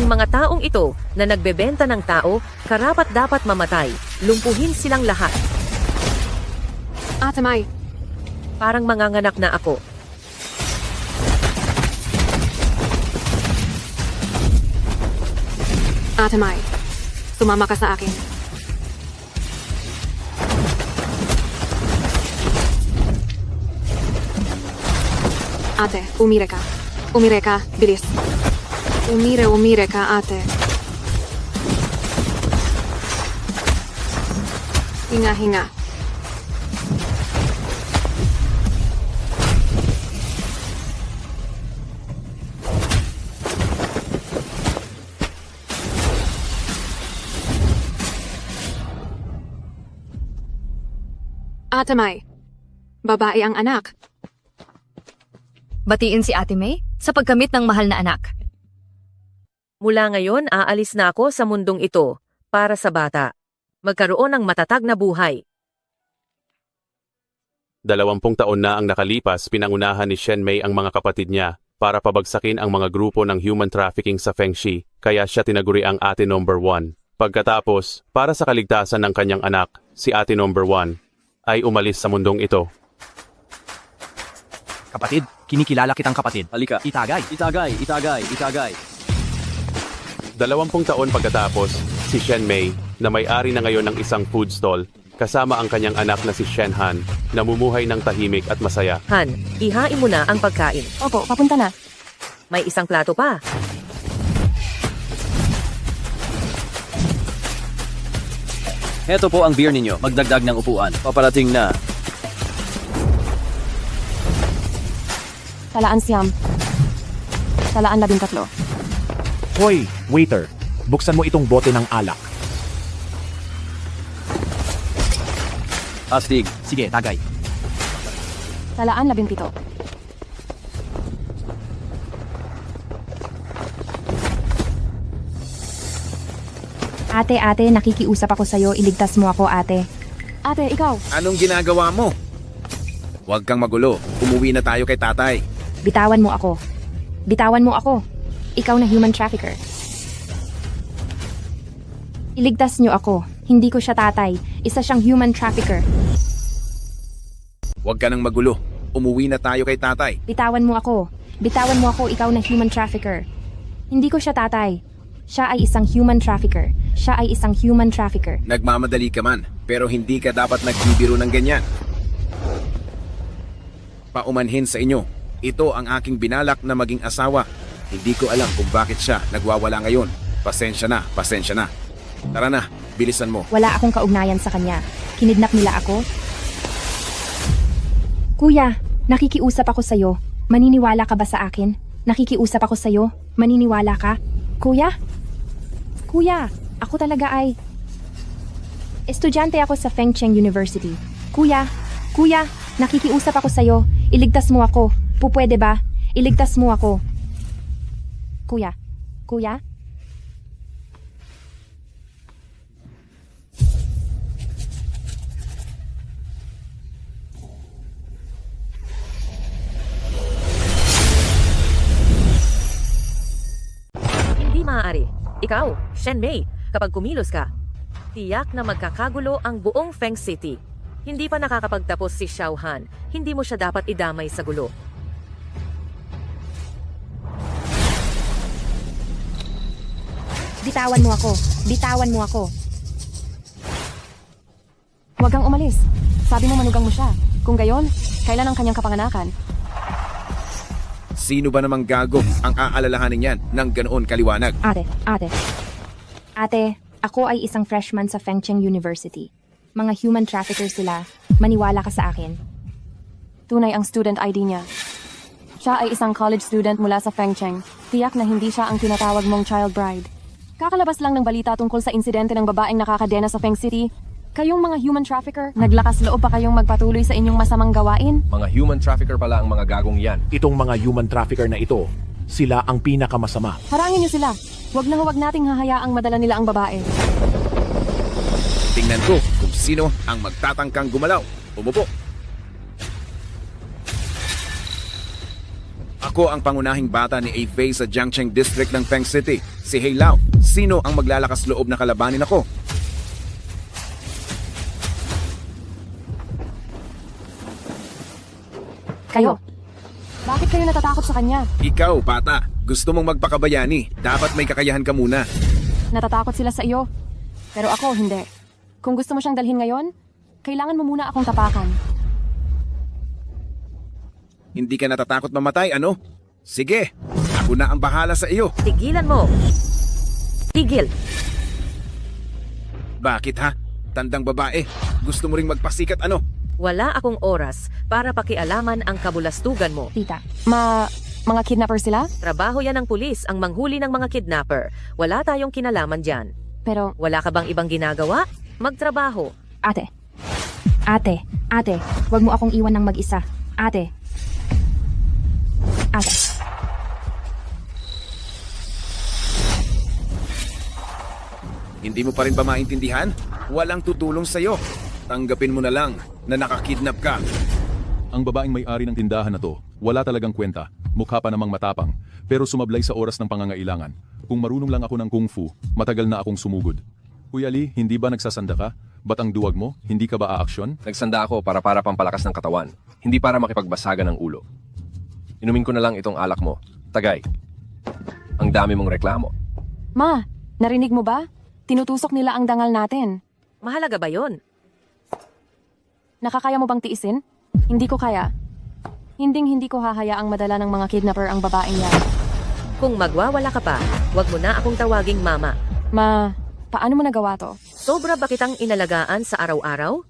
Ang mga taong ito na nagbebenta ng tao, karapat-dapat mamatay. Lumpuhin silang lahat. Ate Mai, Parang manganganak na ako. Ate Mai, sumama ka sa akin. Ate, umire ka. Umire ka, bilis. Umire ka, ate. Hinga. Ate Mai, babae ang anak. Batiin si Ate May sa pagkamit ng mahal na anak. Mula ngayon, aalis na ako sa mundong ito para sa bata. Magkaroon ng matatag na buhay. 20 taon na ang nakalipas, pinangunahan ni Shen Mei ang mga kapatid niya para pabagsakin ang mga grupo ng human trafficking sa Fengxi, kaya siya tinaguri ang Ate Number 1. Pagkatapos, para sa kaligtasan ng kanyang anak, si Ate Number 1 ay umalis sa mundong ito. Kapatid, kinikilala kitang kapatid. Halika. Itagay. 20 taon pagkatapos, si Shen Mei, na may-ari na ngayon ng isang food stall, kasama ang kanyang anak na si Shen Han, namumuhay ng tahimik at masaya. Han, ihain mo na ang pagkain. Opo, papunta na. May isang plato pa. Heto po ang beer ninyo. Magdagdag ng upuan. Paparating na. Talaan siyam. Talaan 13. Hoy, waiter. Buksan mo itong bote ng alak. Astig. Sige, tagay. Talaan 17. Ate, nakikiusap ako sa'yo. Iligtas mo ako, ate. Ate, ikaw. Anong ginagawa mo? Huwag kang magulo. Umuwi na tayo kay tatay. Bitawan mo ako. Bitawan mo ako. Ikaw na human trafficker. Iligtas niyo ako. Hindi ko siya tatay. Isa siyang human trafficker. Huwag ka nang magulo. Umuwi na tayo kay tatay. Bitawan mo ako. Bitawan mo ako. Ikaw na human trafficker. Hindi ko siya tatay. Siya ay isang human trafficker. Siya ay isang human trafficker. Nagmamadali ka man, pero hindi ka dapat nagbibiro ng ganyan. Paumanhin sa inyo. Ito ang aking binalak na maging asawa. Hindi ko alam kung bakit siya nagwawala ngayon. Pasensya na. Tara na, bilisan mo. Wala akong kaugnayan sa kanya. Kinidnap nila ako. Kuya, nakikiusap ako sa'yo. Maniniwala ka ba sa akin? Nakikiusap ako sa'yo. Maniniwala ka? Kuya? Kuya, ako talaga ay... Estudyante ako sa Fengcheng University. Kuya, nakikiusap ako sa'yo. Iligtas mo ako. Pupwede ba? Iligtas mo ako. Kuya? Hindi maaari. Ikaw, Shen Mei, kapag kumilos ka, tiyak na magkakagulo ang buong Feng City. Hindi pa nakakapagtapos si Xiao Han. Hindi mo siya dapat idamay sa gulo. Bitawan mo ako. Bitawan mo ako. Huwag kang umalis. Sabi mo manugang mo siya. Kung gayon, kailan ang kanyang kapanganakan? Sino ba namang gago ang aalalahanin yan ng ganoon kaliwanag? Ate, ako ay isang freshman sa Fengcheng University. Mga human traffickers sila. Maniwala ka sa akin. Tunay ang student ID niya. Siya ay isang college student mula sa Fengcheng. Tiyak na hindi siya ang tinatawag mong child bride. Kakalabas lang ng balita tungkol sa insidente ng babaeng nakakadena sa Feng City. Kayong mga human trafficker, naglakas loob pa kayong magpatuloy sa inyong masamang gawain? Mga human trafficker pala ang mga gagong yan. Itong mga human trafficker na ito, sila ang pinakamasama. Harangin niyo sila. Huwag nating hahayaang madala nila ang babae. Tingnan ko kung sino ang magtatangkang gumalaw. Umupo. Ako Ako ang pangunahing bata ni A-Fei sa Jiangcheng District ng Feng City, si Hei Lao. Sino ang maglalakas loob na kalabanin ako? Kayo. Bakit kayo natatakot sa kanya? Ikaw, bata. Gusto mong magpakabayani. Dapat may kakayahan ka muna. Natatakot sila sa iyo. Pero ako, hindi. Kung gusto mo siyang dalhin ngayon, kailangan mo muna akong tapakan. Hindi ka natatakot mamatay, ano? Sige, ako na ang bahala sa iyo. Tigilan mo! Tigil! Bakit ha? Tandang babae. Gusto mo ring magpasikat, ano? Wala akong oras para pakialaman ang kabulastugan mo. Tita, Mga kidnapper sila? Trabaho yan ng pulis ang manghuli ng mga kidnapper. Wala tayong kinalaman dyan. Pero, Wala ka bang ibang ginagawa? Magtrabaho. ate. Ate, wag mo akong iwan ng mag-isa. Ate. Hindi mo pa rin ba maintindihan? Walang tutulong sa'yo. Tanggapin mo na lang na nakakidnap ka. Ang babaeng may-ari ng tindahan na to, wala talagang kwenta. Mukha pa namang matapang, pero sumablay sa oras ng pangangailangan. Kung marunong lang ako ng kung fu, matagal na akong sumugod. Kuya Lee, hindi ba nagsasanda ka? Ba't ang duwag mo? Hindi ka ba aaksyon? Nagsanda ako para pampalakas ng katawan, hindi para makipagbasagan ng ulo. Inumin ko na lang itong alak mo. Tagay. Ang dami mong reklamo. Ma, narinig mo ba? Tinutusok nila ang dangal natin. Mahalaga ba yon? Nakakaya mo bang tiisin? Hindi ko kaya. Hindi ko hahayaang madala ng mga kidnapper ang babaeng yan. Kung magwawala ka pa, wag mo na akong tawaging mama. Ma, paano mo nagawa to? Sobra ba kitang inalagaan sa araw-araw?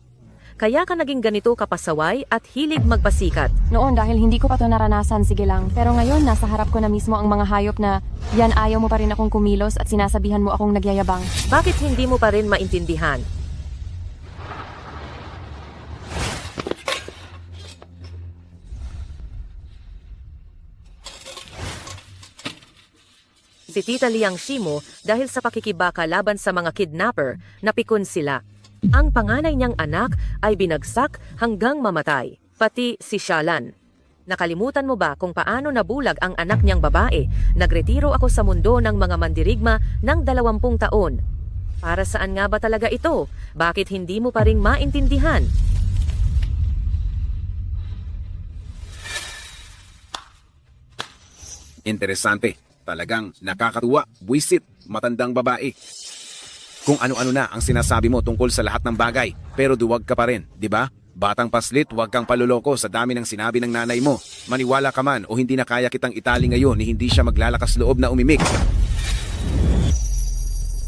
Kaya ka naging ganito kapasaway at hilig magpasikat. Noon dahil hindi ko pa to naranasan, sige lang. Pero ngayon, nasa harap ko na mismo ang mga hayop na yan ayaw mo pa rin akong kumilos at sinasabihan mo akong nagyayabang. Bakit hindi mo pa rin maintindihan? Si Tita Liang Shimo dahil sa pakikibaka laban sa mga kidnapper, napikon sila. Ang panganay niyang anak ay binagsak hanggang mamatay, pati si Shalan. Nakalimutan mo ba kung paano nabulag ang anak niyang babae? Nagretiro ako sa mundo ng mga mandirigma ng 20 taon. Para saan nga ba talaga ito? Bakit hindi mo pa ring maintindihan? Interesante. Talagang nakakatuwa, buwisit, matandang babae. Kung ano-ano na ang sinasabi mo tungkol sa lahat ng bagay, pero duwag ka pa rin, di ba? Batang paslit, huwag kang paluloko sa dami ng sinabi ng nanay mo. Maniwala ka man o hindi na kaya kitang itali ngayon ni hindi siya maglalakas loob na umimik.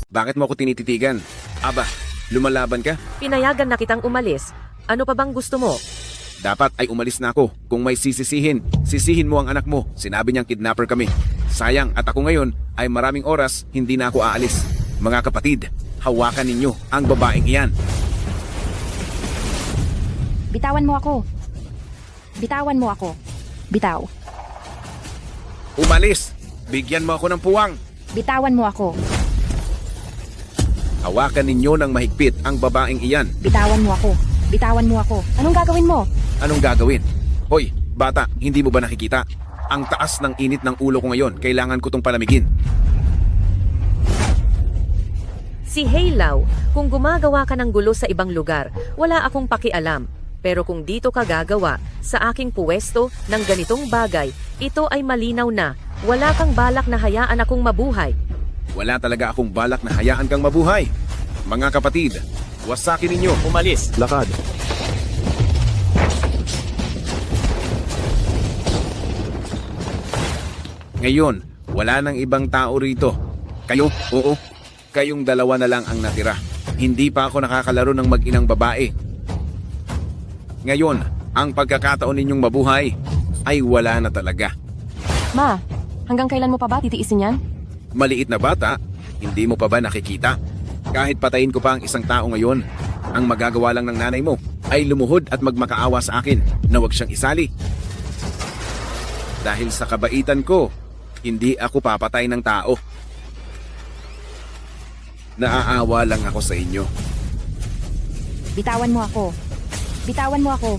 Bakit mo ako tinititigan? Aba, lumalaban ka? Pinayagan na kitang umalis. Ano pa bang gusto mo? Dapat ay umalis na ako. Kung may sisihin mo ang anak mo. Sinabi niyang kidnapper kami. Sayang at ako ngayon ay maraming oras hindi na ako aalis. Mga kapatid, hawakan ninyo ang babaeng iyan. Bitawan mo ako. Bitawan mo ako. Bitaw. Umalis! Bigyan mo ako ng puwang. Bitawan mo ako. Hawakan ninyo ng mahigpit ang babaeng iyan. Bitawan mo ako. Bitawan mo ako. Anong gagawin mo? Anong gagawin? Hoy, bata, hindi mo ba nakikita? Ang taas ng init ng ulo ko ngayon. Kailangan ko tong palamigin. Si Hei Lao, kung gumagawa ka ng gulo sa ibang lugar, wala akong pakialam. Pero kung dito ka gagawa sa aking puwesto ng ganitong bagay, ito ay malinaw na wala kang balak na hayaan akong mabuhay. Wala talaga akong balak na hayaan kang mabuhay. Mga kapatid, wasakin ninyo. Umalis! Lakad. Ngayon, wala nang ibang tao rito. Kayo, oo. Kayong dalawa na lang ang natira. Hindi pa ako nakakalaro ng mag-inang babae. Ngayon, ang pagkakataon ninyong mabuhay ay wala na talaga. Ma, hanggang kailan mo pa ba titiisin yan? Maliit na bata, hindi mo pa ba nakikita? Kahit patayin ko pa ang isang tao ngayon, ang magagawa lang ng nanay mo ay lumuhod at magmakaawa sa akin na huwag siyang isali. Dahil sa kabaitan ko, hindi ako papatay ng tao. Naaawa lang ako sa inyo. Bitawan mo ako. Bitawan mo ako.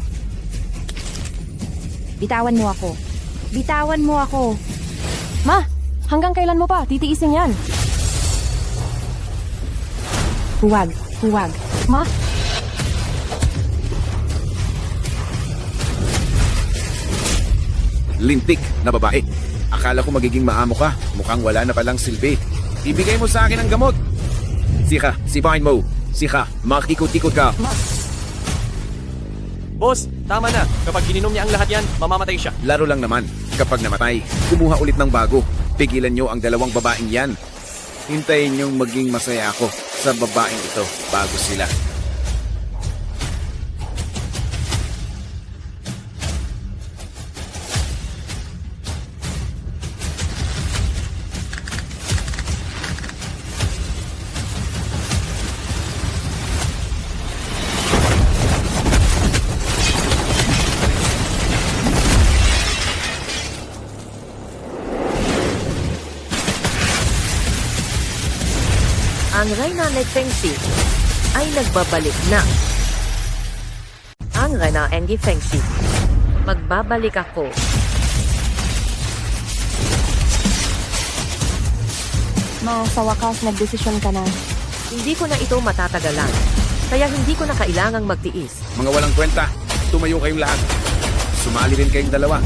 Bitawan mo ako. Bitawan mo ako. Ma, hanggang kailan mo pa titiisin yan? Huwag, huwag. Ma, Lintik na babae. Akala ko magiging maamo ka. Mukhang wala na palang silbi. Ibigay mo sa akin ang gamot. Sika, sipahin mo. Sika, makikot-ikot ka. Boss, tama na. Kapag gininom niya ang lahat yan, mamamatay siya. Laro lang naman. Kapag namatay, kumuha ulit ng bago. Pigilan nyo ang dalawang babaeng yan. Hintayin nyong maging masaya ako sa babaeng ito bago sila. Ang Reyna ni Fengxi ay nagbabalik na. Ang Reyna Engi Fengxi. Magbabalik ako. ma, sa wakas nagdesisyon ka na. Hindi ko na ito matatagalan. Kaya hindi ko na kailangang magtiis. Mga walang kwenta, tumayo kayong lahat. Sumali rin kayong dalawa.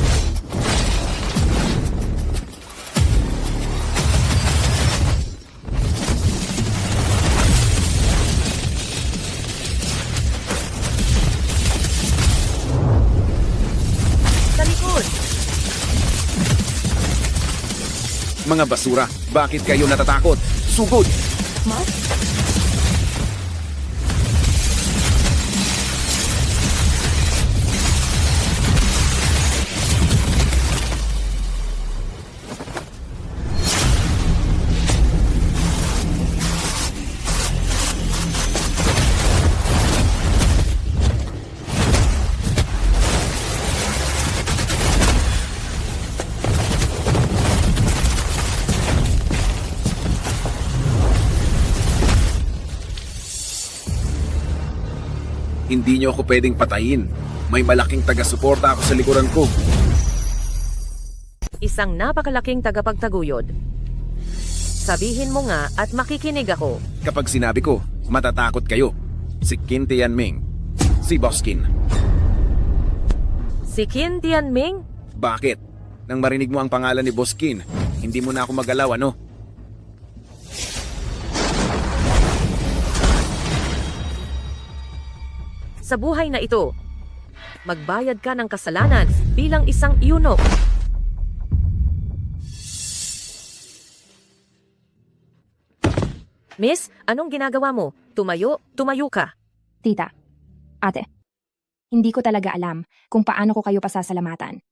Sa likod! Mga basura, bakit kayo natatakot? Sugod! Ma? Hindi nyo ako pwedeng patayin. May malaking taga-suporta ako sa likuran ko. Isang napakalaking tagapagtaguyod. Sabihin mo nga at makikinig ako. Kapag sinabi ko, matatakot kayo. Si Qin Tianming. Si Boskin. Si Qin Tianming? Bakit? Nang marinig mo ang pangalan ni Boskin, hindi mo na ako magalaw, ano? Sa buhay na ito, magbayad ka ng kasalanan bilang isang eunuch. Miss, anong ginagawa mo? Tumayo ka. Tita, ate, hindi ko talaga alam kung paano ko kayo pasasalamatan.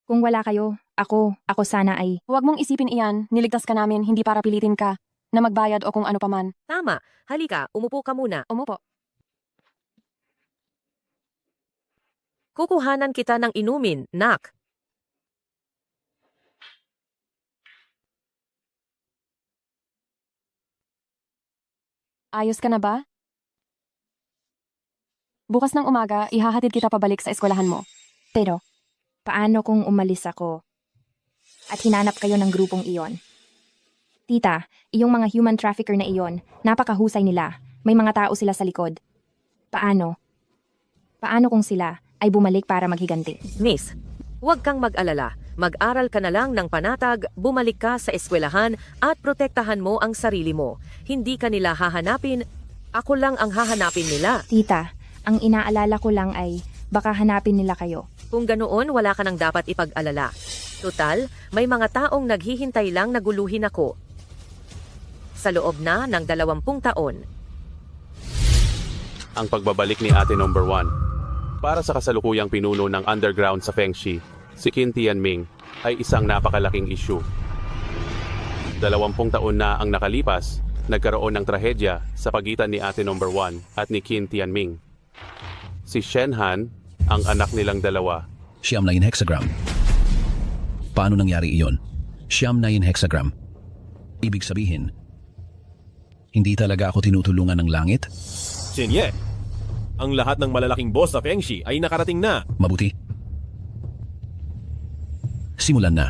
Kung wala kayo, ako sana ay... Huwag mong isipin iyan, niligtas ka namin, hindi para pilitin ka na magbayad o kung ano paman. Tama, halika, umupo ka muna. Umupo. Kukuhanan kita ng inumin, nak. Ayos ka na ba? Bukas ng umaga, ihahatid kita pabalik sa eskwelahan mo. Pero, paano kung umalis ako at hinanap kayo ng grupong iyon? Tita, iyong mga human trafficker na iyon, napakahusay nila. May mga tao sila sa likod. Paano? Paano kung sila ay bumalik para maghiganti? Miss, huwag kang mag-alala. Mag-aral ka na lang ng panatag, bumalik ka sa eskwelahan at protektahan mo ang sarili mo. Hindi ka nila hahanapin, ako lang ang hahanapin nila. Tita, ang inaalala ko lang ay baka hanapin nila kayo. Kung ganoon, wala ka nang dapat ipag-alala. Tutal, may mga taong naghihintay lang na guluhin ako. Sa loob na ng 20 taon. Ang pagbabalik ni Ate Number 1. Para sa kasalukuyang pinuno ng underground sa Fengxi, si Qin Tianming ay isang napakalaking issue. 20 taon na ang nakalipas, nagkaroon ng trahedya sa pagitan ni Ate Number 1 at ni Qin Tianming. Si Shen Han, ang anak nilang dalawa. Siyam na hexagram. Paano nangyari iyon? Siyam na hexagram. Ibig sabihin, hindi talaga ako tinutulungan ng langit? Xinye, ang lahat ng malalaking boss sa Fengxi ay nakarating na. Mabuti. Simulan na.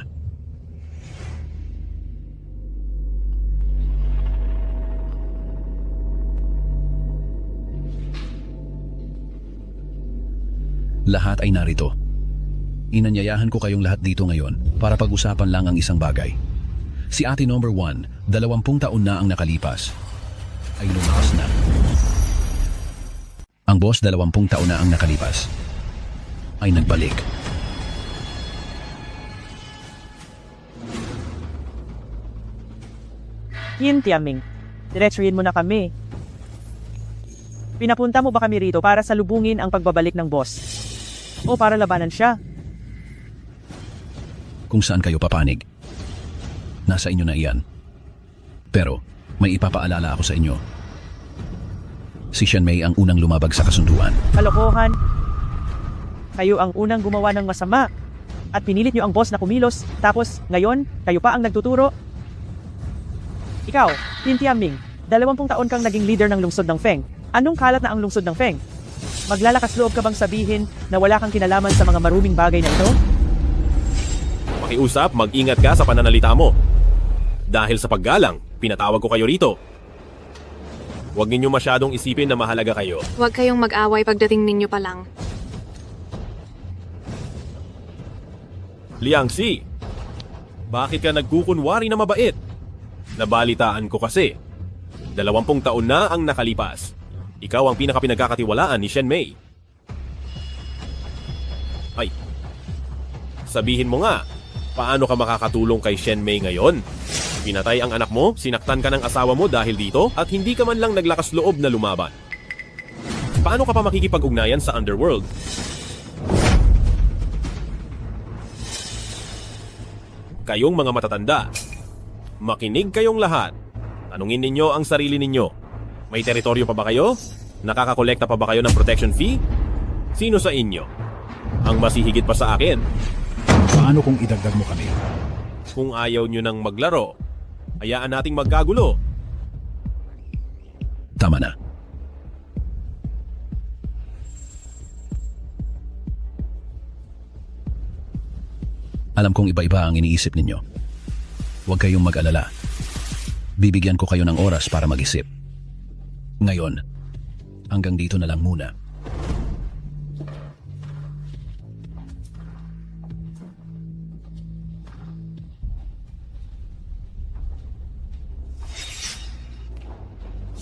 Lahat ay narito. Inanyayahan ko kayong lahat dito ngayon para pag-usapan lang ang isang bagay. Si ate number 1, 20 taon na ang nakalipas, ay lumakas na. Ang boss 20 taon na ang nakalipas, ay nagbalik. Yin Tiaming, diretsuhin mo na kami. Pinapunta mo ba kami rito para salubungin ang pagbabalik ng boss? O para labanan siya? Kung saan kayo papanig, nasa inyo na iyan. Pero may ipapaalala ako sa inyo. Si Shen Mei ang unang lumabag sa kasunduan. Kalokohan. Kayo ang unang gumawa ng masama. At pinilit niyo ang boss na kumilos. Tapos, ngayon, kayo pa ang nagtuturo. Ikaw, Yin Tiaming, 20 taon kang naging leader ng lungsod ng Feng. Anong kalat na ang lungsod ng Feng? Maglalakas loob ka bang sabihin na wala kang kinalaman sa mga maruming bagay na ito? Makiusap, mag-ingat ka sa pananalita mo. Dahil sa paggalang, pinatawag ko kayo rito. Huwag ninyo masyadong isipin na mahalaga kayo. Huwag kayong mag-away pagdating ninyo pa lang. Liang Si, bakit ka nagkukunwari na mabait? Nabalitaan ko kasi, 20 taon na ang nakalipas. Ikaw ang pinakapinagkakatiwalaan ni Shen Mei. Ay, sabihin mo nga, paano ka makakatulong kay Shen Mei ngayon? Pinatay ang anak mo, sinaktan ka ng asawa mo dahil dito, at hindi ka man lang naglakas loob na lumaban. Paano ka pa makikipag-ugnayan sa underworld? Kayong mga matatanda, makinig kayong lahat. Tanungin ninyo ang sarili ninyo. May teritoryo pa ba kayo? Nakakakolekta pa ba kayo ng protection fee? Sino sa inyo ang masihigit pa sa akin? Paano kung idagdag mo kami? Kung ayaw nyo nang maglaro, hayaan nating magkagulo. Tama na. Alam kong iba-iba ang iniisip ninyo. Huwag kayong mag-alala. Bibigyan ko kayo ng oras para mag-isip. Ngayon, hanggang dito na lang muna.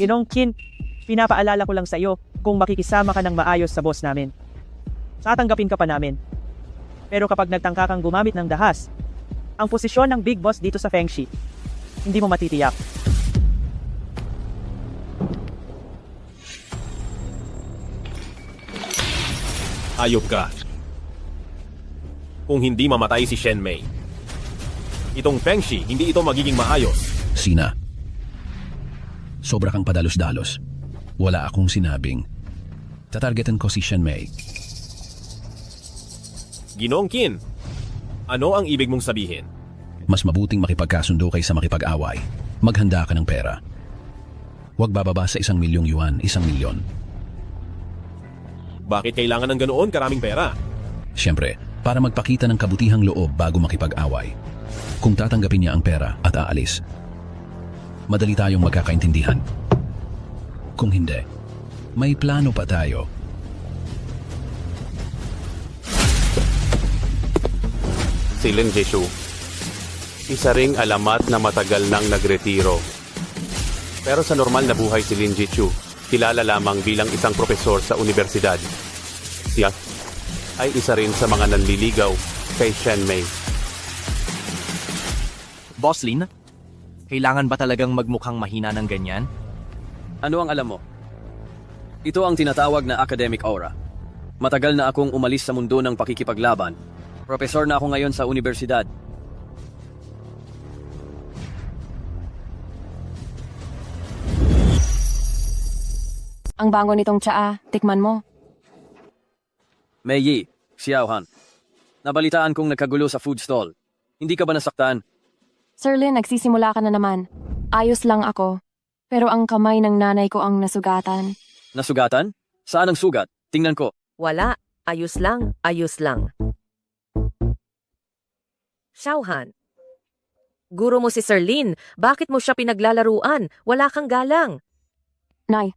Ginong Qin, pinapaalala ko lang sa iyo kung makikisama ka ng maayos sa boss namin. Tatanggapin ka pa namin. Pero kapag nagtangka kang gumamit ng dahas, ang posisyon ng big boss dito sa Fengshi, hindi mo matitiyak. Ayop ka. Kung hindi mamatay si Shen Mei, itong Fengshi, hindi ito magiging maayos. Sina, sobra kang padalos-dalos. Wala akong sinabing tatargetan ko si Shen Mei. Ginoong Qin, ano ang ibig mong sabihin? Mas mabuting makipagkasundo kaysa makipag-away. Maghanda ka ng pera. Huwag bababa sa 1 milyong yuan, 1 milyon. Bakit kailangan ng ganoon karaming pera? Siyempre, para magpakita ng kabutihang loob bago makipag-away. Kung tatanggapin niya ang pera at aalis, madali tayong magkakaintindihan. Kung hindi, may plano pa tayo. Si Lin Jishu, isa ring alamat na matagal nang nagretiro. Pero sa normal na buhay si Lin Jishu, kilala lamang bilang isang propesor sa universidad. Siya ay isa rin sa mga nanliligaw kay Shen Mei. Boss Lin, kailangan ba talagang magmukhang mahina ng ganyan? Ano ang alam mo? Ito ang tinatawag na academic aura. Matagal na akong umalis sa mundo ng pakikipaglaban. Profesor na ako ngayon sa universidad. Ang bango nitong tsaa, tikman mo. Mei Yi, Xiaohan. Nabalitaan kong nagkagulo sa food stall. Hindi ka ba nasaktan? Sir Lin, nagsisimula ka na naman. Ayos lang ako. Pero ang kamay ng nanay ko ang nasugatan. Nasugatan? Saan ang sugat? Tingnan ko. Wala. Ayos lang. Ayos lang. Xiaohan. Guro mo si Serlin, bakit mo siya pinaglalaruan? Wala kang galang. Nay,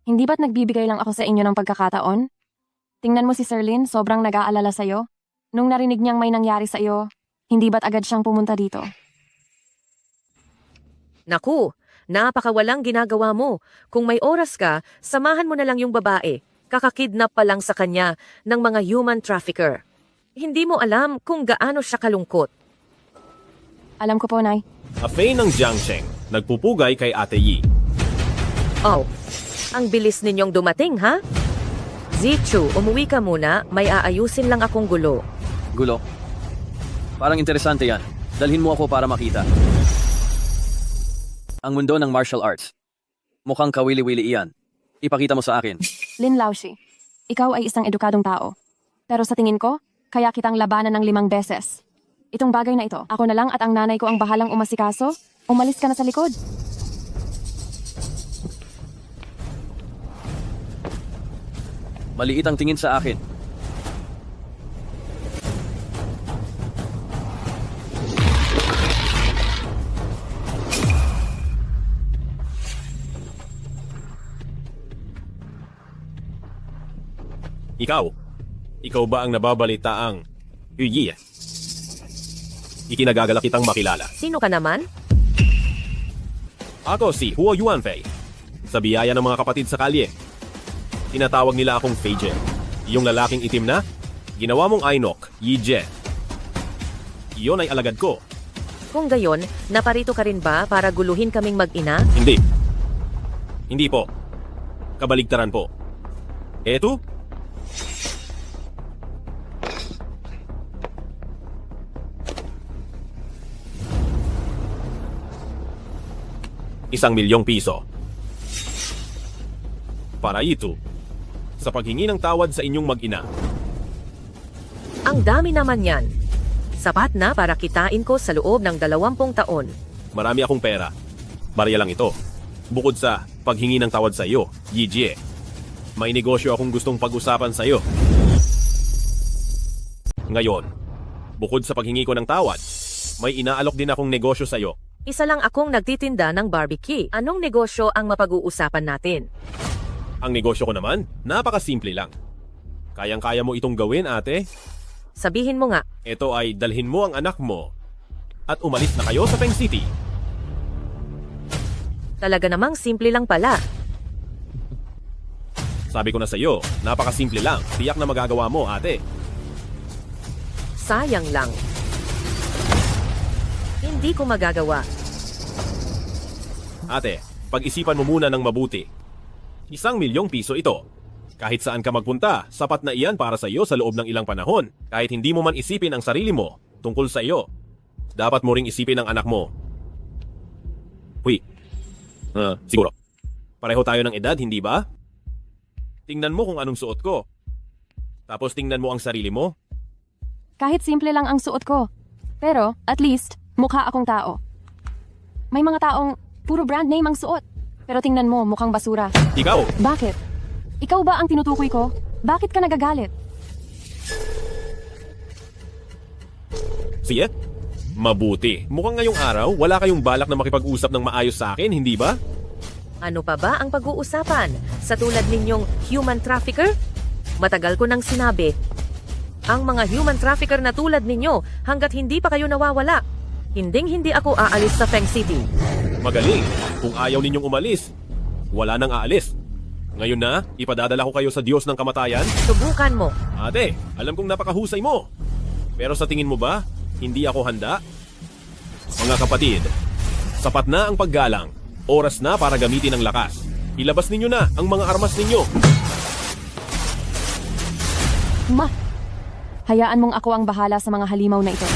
hindi ba't nagbibigay lang ako sa inyo ng pagkakataon? Tingnan mo si Serlin, sobrang nag-aalala sa'yo. Nung narinig niyang may nangyari sa iyo, hindi ba't agad siyang pumunta dito? Naku, napakawalang ginagawa mo. Kung may oras ka, samahan mo na lang yung babae. Kakakidnap pa lang sa kanya ng mga human trafficker. Hindi mo alam kung gaano siya kalungkot. Alam ko po, Nay. Afei ng Jiangsheng, nagpupugay kay Ate Yi. Oh, ang bilis ninyong dumating, ha? Zichu, umuwi ka muna, may aayusin lang akong gulo. Gulo. Parang interesante yan. Dalhin mo ako para makita. Ang mundo ng martial arts. Mukhang kawili-wili iyan. Ipakita mo sa akin. Lin Laoshi, ikaw ay isang edukadong tao. Pero sa tingin ko, kaya kitang labanan ng 5 beses. Itong bagay na ito, ako na lang at ang nanay ko ang bahalang umasikaso. Umalis ka na sa likod. Maliit ang tingin sa akin. Ikaw ba ang nababalitaang Yi? Ikinagagala kitang makilala. Sino ka naman? Ako si Huo Yuanfei. Sa biyaya ng mga kapatid sa kalye. Tinatawag nila akong Fei Jie. Yung lalaking itim na, ginawa mong Ainok, Yi Jie. Iyon ay alagad ko. Kung gayon, naparito ka rin ba para guluhin kaming mag-ina? Hindi. Hindi po. Kabaligtaran po. Eto? ₱1,000,000. Para ito, sa paghingi ng tawad sa inyong mag-ina. Ang dami naman yan. Sapat na para kitain ko sa loob ng 20 taon. Marami akong pera. Barya lang ito. Bukod sa paghingi ng tawad sa iyo, Yi Jie, may negosyo akong gustong pag-usapan sa iyo. Ngayon, bukod sa paghingi ko ng tawad, may inaalok din akong negosyo sa iyo. Isa lang akong nagtitinda ng barbecue. Anong negosyo ang mapag-uusapan natin? Ang negosyo ko naman, napakasimple lang. Kayang-kaya mo itong gawin, ate. Sabihin mo nga. Ito ay dalhin mo ang anak mo at umalis na kayo sa Feng City. Talaga namang simple lang pala. Sabi ko na sa iyo, napakasimple lang. Tiyak na magagawa mo, ate. Sayang lang. Hindi ko magagawa. Ate, pag-isipan mo muna ng mabuti. ₱1,000,000 ito. Kahit saan ka magpunta, sapat na iyan para sa iyo sa loob ng ilang panahon. Kahit hindi mo man isipin ang sarili mo tungkol sa iyo, dapat mo ring isipin ang anak mo. Huy. Siguro. Pareho tayo ng edad, hindi ba? Tingnan mo kung anong suot ko. Tapos tingnan mo ang sarili mo. Kahit simple lang ang suot ko. Pero, at least, mukha akong tao. May mga taong puro brand name ang suot. Pero tingnan mo, mukhang basura. Ikaw! Bakit? Ikaw ba ang tinutukoy ko? Bakit ka nagagalit? Sige. Mabuti. Mukhang ngayong araw, wala kayong balak na makipag-usap ng maayos sa akin, hindi ba? Ano pa ba ang pag-uusapan? Sa tulad ninyong human trafficker? Matagal ko nang sinabi. Ang mga human trafficker na tulad ninyo, hanggat hindi pa kayo nawawala, hindi ako aalis sa Feng City. Magaling. Kung ayaw ninyong umalis, wala nang aalis. Ngayon na, ipadadala ko kayo sa Diyos ng kamatayan. Subukan mo. Ate, alam kong napakahusay mo. Pero sa tingin mo ba, hindi ako handa? Mga kapatid, sapat na ang paggalang. Oras na para gamitin ang lakas. Ilabas ninyo na ang mga armas ninyo. Hayaan mong ako ang bahala sa mga halimaw na ito.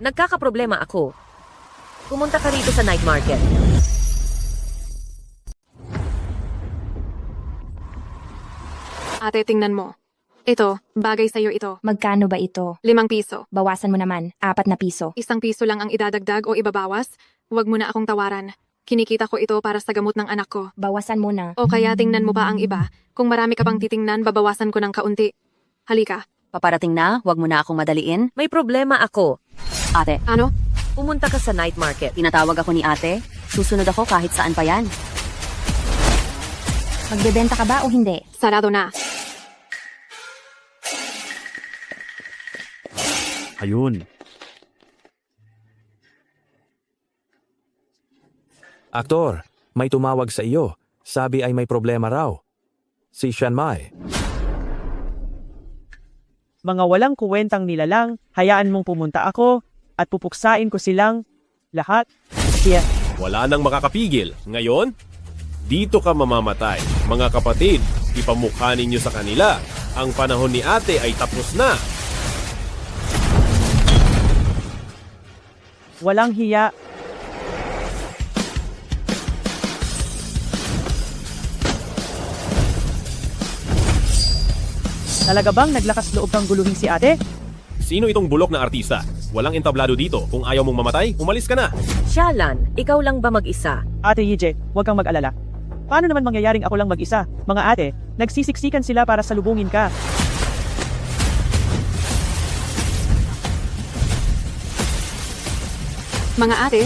Nagkakaproblema ako. Pumunta ka rito sa night market. Ate, tingnan mo. Ito, bagay sa'yo ito. Magkano ba ito? ₱5. Bawasan mo naman, 4 na piso. ₱1 lang ang idadagdag o ibabawas. Huwag mo na akong tawaran. Kinikita ko ito para sa gamot ng anak ko. Bawasan mo na. O kaya tingnan mo pa ang iba. Kung marami ka pang titingnan, babawasan ko ng kaunti. Halika. Paparating na, wag mo na akong madaliin. May problema ako. Ate, ano? Pumunta ka sa night market. Tinatawag ako ni ate. Susunod ako kahit saan pa yan. Magbebenta ka ba o hindi? Sarado na. Ayun. Aktor, may tumawag sa iyo. Sabi ay may problema raw. Si Shen Mai. Mga walang kuwentang nilalang, hayaan mong pumunta ako at pupuksain ko silang lahat. Kaya, Wala nang makakapigil. Ngayon, dito ka mamamatay. Mga kapatid, ipamukha ninyo sa kanila. Ang panahon ni ate ay tapos na. walang hiya. Talaga bang naglakas loob kang guluhin si ate? Sino itong bulok na artista? Walang entablado dito. Kung ayaw mong mamatay, umalis ka na. Xialan, ikaw lang ba mag-isa? Ate Yije, huwag kang mag-alala. Paano naman mangyayaring ako lang mag-isa? Mga ate, nagsisiksikan sila para salubungin ka. Mga ate,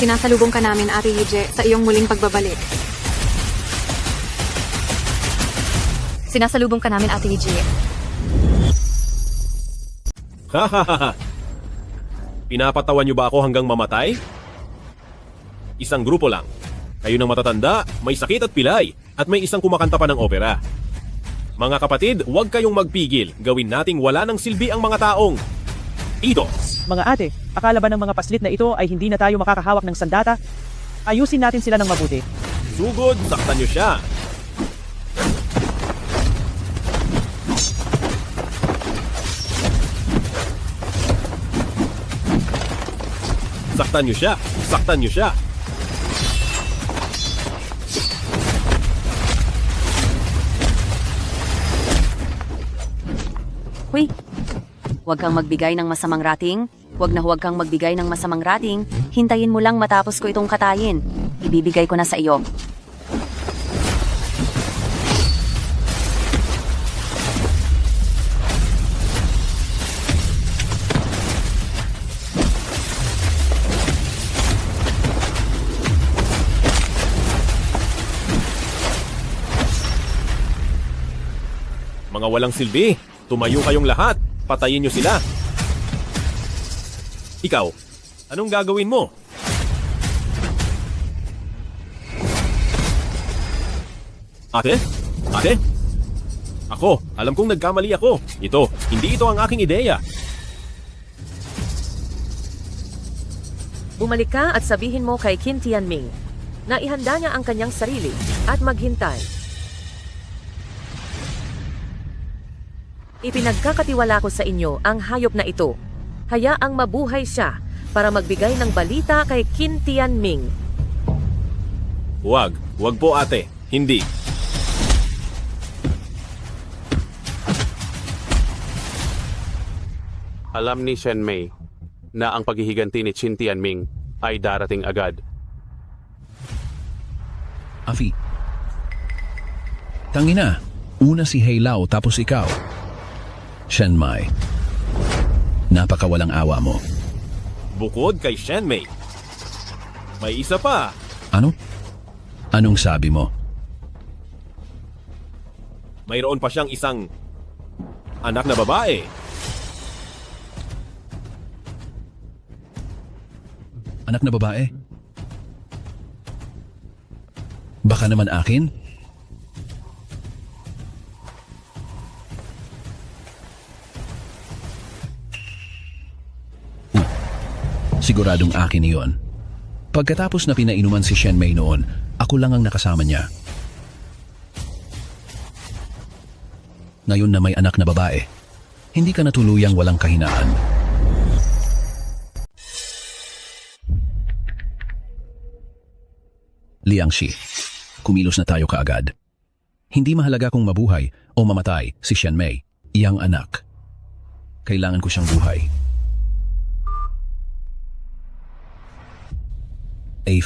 sinasalubong ka namin, Ate Yije, sa iyong muling pagbabalik. Sinasalubong ka namin, Ate Yiji. Hahaha. Pinapatawan niyo ba ako hanggang mamatay? Isang grupo lang. Kayo ng matatanda, may sakit at pilay, at may isang kumakanta pa ng opera. Mga kapatid, huwag kayong magpigil. Gawin nating wala ng silbi ang mga taong ito. Mga ate, akala ba ng mga paslit na ito ay hindi na tayo makakahawak ng sandata? Ayusin natin sila ng mabuti. Sugod, saktan niyo siya. Saktan niyo siya. Saktan niyo siya. Huy, huwag kang magbigay ng masamang rating. Huwag kang magbigay ng masamang rating. Hintayin mo lang matapos ko itong katayin. Ibibigay ko na sa iyo. Mga walang silbi, tumayo kayong lahat. Patayin niyo sila. Ikaw, anong gagawin mo? Ate? Ate? Ako, alam kong nagkamali ako. Hindi ito ang aking ideya. Bumalik ka at sabihin mo kay Qin Tianming na ihanda niya ang kanyang sarili at maghintay. Ipinagkakatiwala ko sa inyo ang hayop na ito. Hayaang mabuhay siya para magbigay ng balita kay Qin Tianming. Huwag po ate. Hindi. Alam ni Shen Mei na ang paghihiganti ni Qin Tianming ay darating agad. Afi. Tangina, una si Heilao tapos ikaw. Shen Mai. Napakawalang awa mo. Bukod kay Shen Mei, may isa pa. Ano? Anong sabi mo? Mayroon pa siyang isang anak na babae. Anak na babae? Baka naman akin? Siguradong akin iyon. Pagkatapos na pinainuman si Shen Mei noon, ako lang ang nakasama niya. Ngayon na may anak na babae, hindi ka na tuluyang walang kahinaan. Liangxi, kumilos na tayo kaagad. Hindi mahalaga kung mabuhay o mamatay si Shen Mei, iyang anak. Kailangan ko siyang buhay.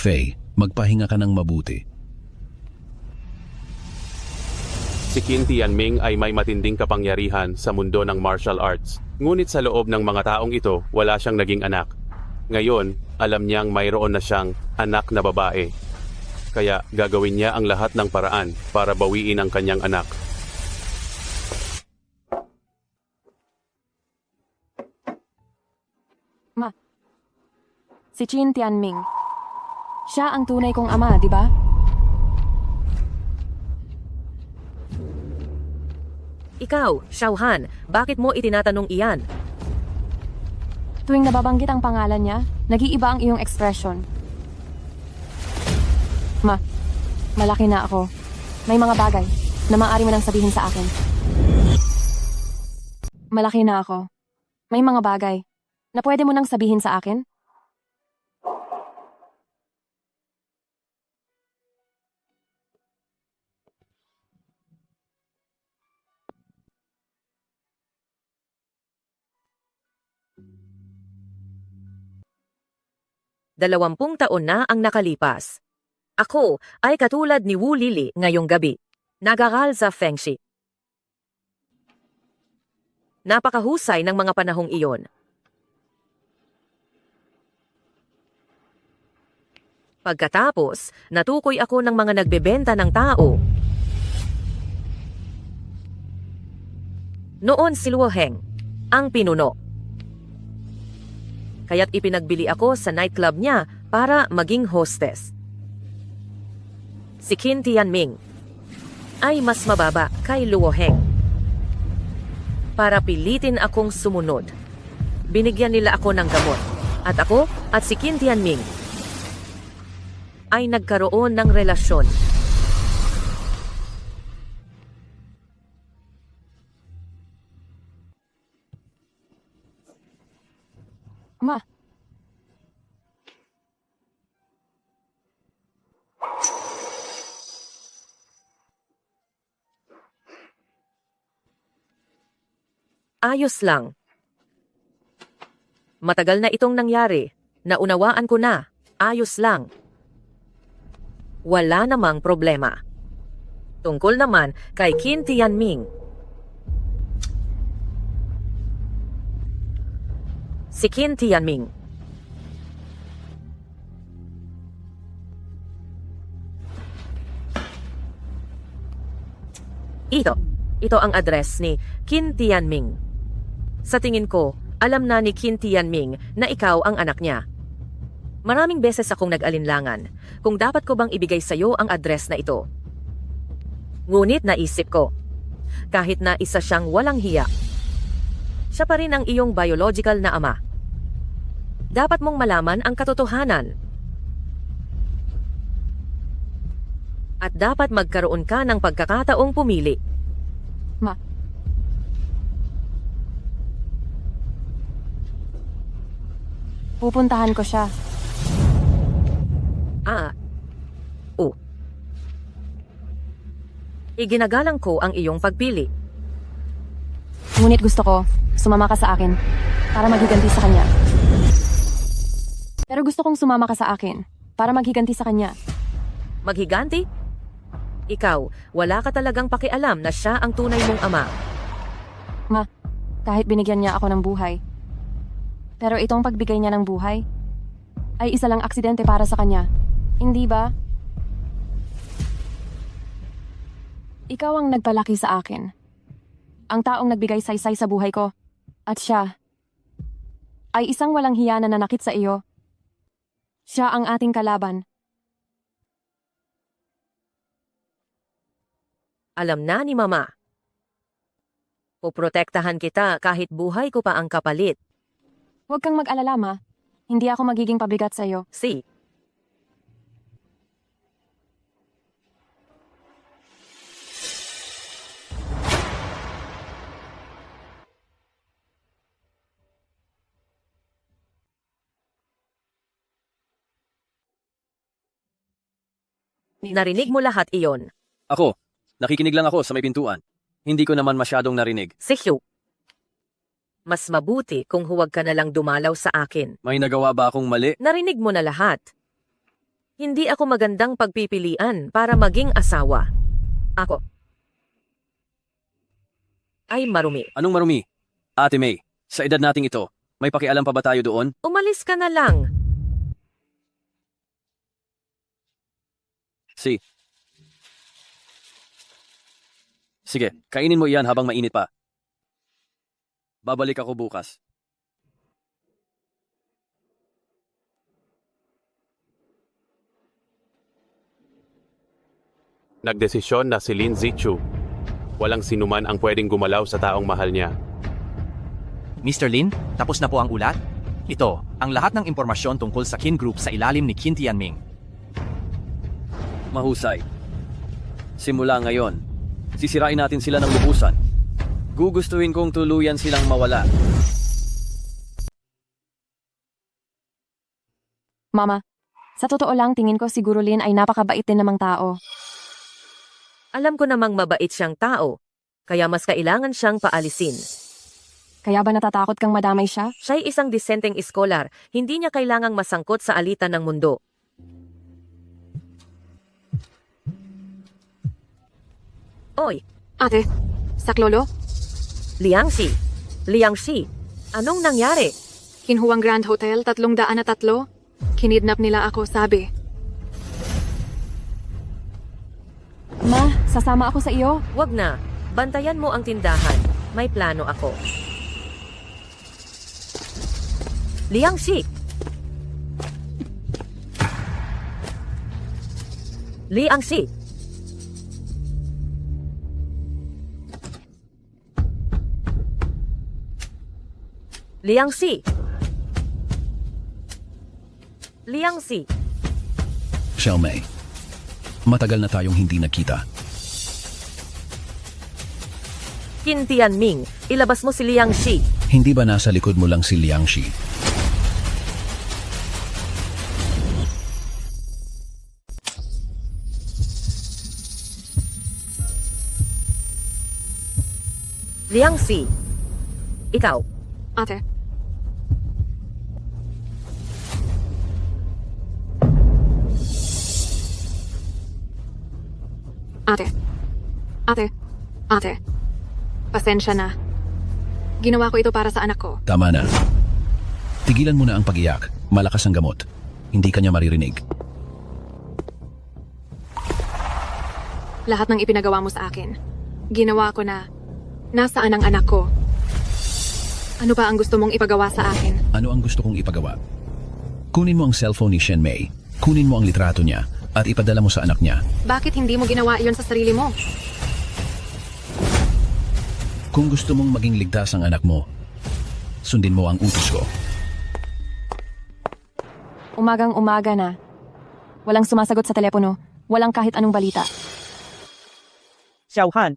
Fei, magpahinga ka ng mabuti. Si Qin Tianming ay may matinding kapangyarihan sa mundo ng martial arts. Ngunit sa loob ng mga taong ito, wala siyang naging anak. Ngayon, alam niyang mayroon na siyang anak na babae. Kaya gagawin niya ang lahat ng paraan para bawiin ang kanyang anak. Ma, si Qin Tianming. Siya ang tunay kong ama, di ba? Ikaw, Xiaohan, bakit mo itinatanong iyan? Tuwing nababanggit ang pangalan niya, nag-iiba ang iyong ekspresyon. Ma, malaki na ako. May mga bagay na maaari mo nang sabihin sa akin. Malaki na ako. May mga bagay na pwede mo nang sabihin sa akin? Dalawampung taon na ang nakalipas. Ako ay katulad ni Wu Lili ngayong gabi. Nag-aral sa Fengshi. Napakahusay ng mga panahong iyon. Pagkatapos, natukoy ako ng mga nagbebenta ng tao. Noon si Luo Heng, ang pinuno. Kaya't ipinagbili ako sa nightclub niya para maging hostess. Si Qin Tianming ay mas mababa kay Luo Heng. Para pilitin akong sumunod, binigyan nila ako ng gamot. At ako at si Qin Tianming ay nagkaroon ng relasyon. Ma, ayos lang. Matagal na itong nangyari. Naunawaan ko na. Ayos lang. Wala namang problema. Tungkol naman kay Qin Tianming. Si Qin Tianming. Ito ang address ni Qin Tianming. Sa tingin ko, alam na ni Qin Tianming na ikaw ang anak niya. Maraming beses akong nag-alinlangan kung dapat ko bang ibigay sa'yo ang address na ito. Ngunit naisip ko, kahit na isa siyang walang hiya, siya pa rin ang iyong biological na ama. Dapat mong malaman ang katotohanan. At dapat magkaroon ka ng pagkakataong pumili. Ma, pupuntahan ko siya. Iginagalang ko ang iyong pagpili. Ngunit gusto ko, sumama ka sa akin para maghiganti sa kanya. Pero gusto kong sumama ka sa akin para maghiganti sa kanya. Maghiganti? Ikaw, wala ka talagang pakialam na siya ang tunay mong ama. Ma, kahit binigyan niya ako ng buhay. Pero itong pagbigay niya ng buhay ay isa lang aksidente para sa kanya. Hindi ba? Ikaw ang nagpalaki sa akin. Ang taong nagbigay saysay sa buhay ko. At siya ay isang walang hiya na nanakit sa iyo. Siya ang ating kalaban. Alam na ni Mama. Poprotektahan kita kahit buhay ko pa ang kapalit. Huwag kang mag-alala, Ma. Hindi ako magiging pabigat sa iyo. Si. Narinig mo lahat iyon. Ako, nakikinig lang ako sa may pintuan. Hindi ko naman masyadong narinig. Si Hugh. Mas mabuti kung huwag ka na lang dumalaw sa akin. May nagawa ba akong mali? Narinig mo na lahat. Hindi ako magandang pagpipilian para maging asawa. Ako. ay marumi. Anong marumi? Ate May, sa edad nating ito, may pakialam pa ba tayo doon? Umalis ka na lang. Sige, kainin mo iyan habang mainit pa. Babalik ako bukas. Nagdesisyon na si Lin Zichu. Walang sinuman ang pwedeng gumalaw sa taong mahal niya. Mr. Lin, tapos na po ang ulat? Ito, ang lahat ng impormasyon tungkol sa Qin Group sa ilalim ni Qin Tianming. Mahusay. Simula ngayon, sisirain natin sila ng lubusan. Gugustuhin kong tuluyan silang mawala. Mama, sa totoo lang tingin ko siguro Lin ay napakabait din namang tao. Alam ko namang mabait siyang tao, kaya mas kailangan siyang paalisin. Kaya ba natatakot kang madamay siya? Siya'y isang disenteng iskolar, hindi niya kailangang masangkot sa alitan ng mundo. Oy, Ate, saklolo? Liangxi! Liangxi! Anong nangyari? Kinhuang Grand Hotel, 303. Kinidnap nila ako, sabi. Ma, sasama ako sa iyo. Wag na, bantayan mo ang tindahan. May plano ako. Liangxi! Liangxi! Liangxi! Liangxi! Xiaomei, matagal na tayong hindi nakita. Qin Tianming, ilabas mo si Liangxi. Hindi ba nasa likod mo lang si Liangxi? Liangxi! Ikaw, Ate. Ate. Pasensya na. Ginawa ko ito para sa anak ko. Tama na. Tigilan mo na ang pag-iyak. Malakas ang gamot. Hindi kanya maririnig. Lahat ng ipinagawa mo sa akin. Ginawa ko na. Nasaan ang anak ko? Ano ba ang gusto mong ipagawa sa akin? Ano ang gusto kong ipagawa? Kunin mo ang cellphone ni Shen Mei. Kunin mo ang litrato niya at ipadala mo sa anak niya. Bakit hindi mo ginawa iyon sa sarili mo? Kung gusto mong maging ligtas ang anak mo, sundin mo ang utos ko. Umagang-umaga na. Walang sumasagot sa telepono. Walang kahit anong balita. Xiaohan,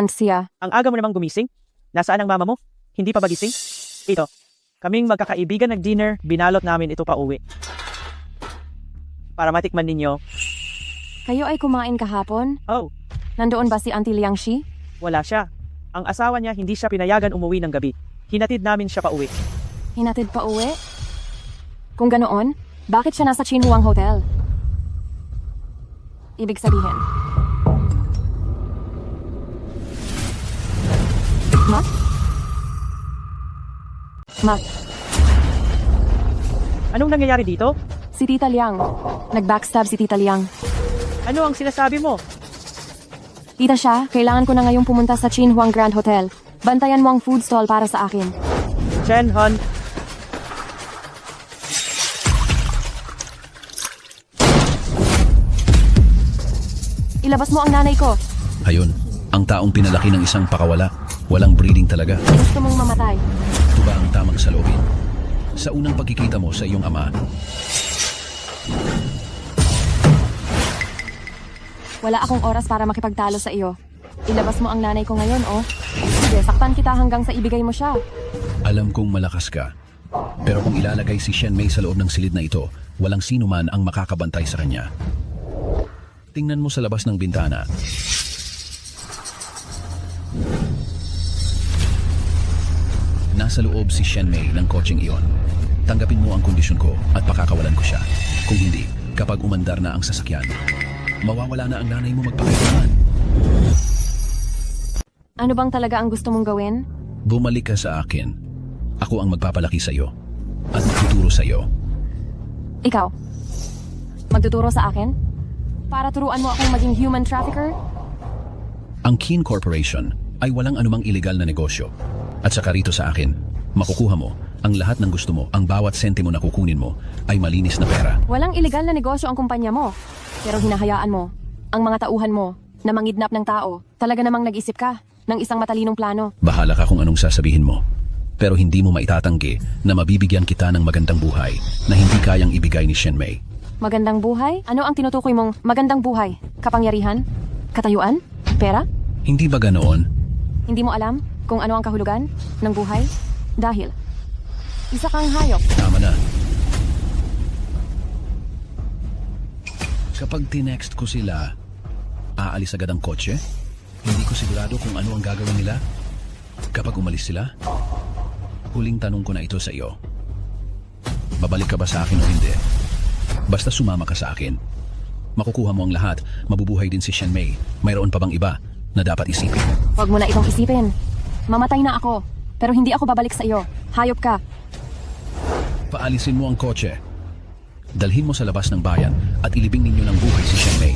Siya. ang aga mo namang gumising? Nasaan ang mama mo? Hindi pa ba gising? Ito, kaming magkakaibigan nag-dinner, binalot namin ito pa uwi. Para matikman ninyo. Kayo ay kumain kahapon? Oh, Nandoon ba si Auntie Liangxi? wala siya. Ang asawa niya hindi siya pinayagan umuwi ng gabi. Hinatid namin siya pa uwi. Hinatid pa uwi? Kung ganoon, bakit siya nasa Chinhuang Hotel? Ibig sabihin. Ma? Anong nangyayari dito? Si Tita Liang. Nag-backstab si Tita Liang. Ano ang sinasabi mo? Tita siya, kailangan ko na ngayong pumunta sa Chinhuang Grand Hotel. Bantayan mo ang food stall para sa akin. Chen Han, Ilabas mo ang nanay ko. Ayun, ang taong pinalaki ng isang pakawala. Walang breeding talaga. Gusto mong mamatay. Ito ba ang tamang salubin? Sa unang pagkikita mo sa iyong ama, Wala akong oras para makipagtalo sa iyo. Ilabas mo ang nanay ko ngayon, oh. Sige, saktan kita hanggang sa ibigay mo siya. alam kong malakas ka. Pero kung ilalagay si Shen Mei sa loob ng silid na ito, walang sino man ang makakabantay sa kanya. Tingnan mo sa labas ng bintana. Nasa loob si Shen Mei ng kotseng iyon. Tanggapin mo ang kondisyon ko at pakakawalan ko siya. Kung hindi, kapag umandar na ang sasakyan, mawawala na ang nanay mo magpakailangan. Ano bang talaga ang gusto mong gawin? Bumalik ka sa akin. Ako ang magpapalaki sa iyo at magtuturo sa iyo. Ikaw? Magtuturo sa akin? Para turuan mo akong maging human trafficker? Ang Kin Corporation ay walang anumang ilegal na negosyo. At saka rito sa akin, makukuha mo ang lahat ng gusto mo, ang bawat sentimo na kukunin mo ay malinis na pera. Walang ilegal na negosyo ang kumpanya mo. Pero hinahayaan mo, ang mga tauhan mo, na mangidnap ng tao, talaga namang nag-isip ka ng isang matalinong plano. Bahala ka kung anong sasabihin mo. Pero hindi mo maitatanggi na mabibigyan kita ng magandang buhay na hindi kayang ibigay ni Shenmei. Magandang buhay? Ano ang tinutukoy mong magandang buhay? Kapangyarihan? Katayuan? Pera? Hindi ba ganoon? Hindi mo alam kung ano ang kahulugan ng buhay? Dahil isa kang hayop. Tama na. Kapag tinext ko sila, aalis agad ang kotse? Hindi ko sigurado kung ano ang gagawin nila. Kapag umalis sila, huling tanong ko na ito sa iyo. Babalik ka ba sa akin o hindi? Basta sumama ka sa akin. Makukuha mo ang lahat, mabubuhay din si Shenmei. Mayroon pa bang iba na dapat isipin? Huwag mo na itong isipin. Mamatay na ako, pero hindi ako babalik sa iyo. Hayop ka. Paalisin mo ang kotse. Dalhin mo sa labas ng bayan at ilibing ninyo ng buhay si Shenmei.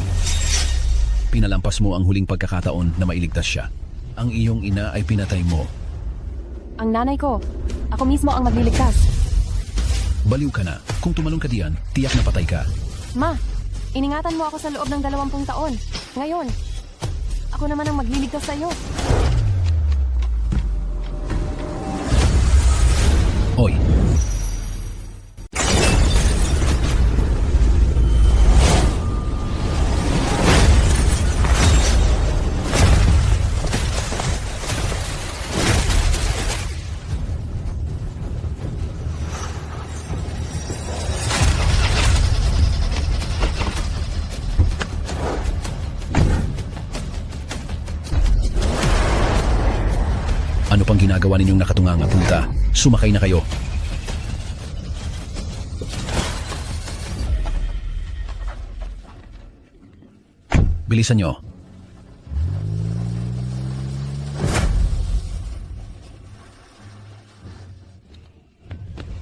Pinalampas mo ang huling pagkakataon na mailigtas siya. Ang iyong ina ay pinatay mo. Ang nanay ko, ako mismo ang magliligtas. Baliw ka na. Kung tumalong ka diyan, tiyak na patay ka. Ma, iningatan mo ako sa loob ng 20 taon. Ngayon, ako naman ang magliligtas sa iyo. Hoy, ano pang ginagawa ninyong nakatunganga puta? Sumakay na kayo. Bilisan nyo.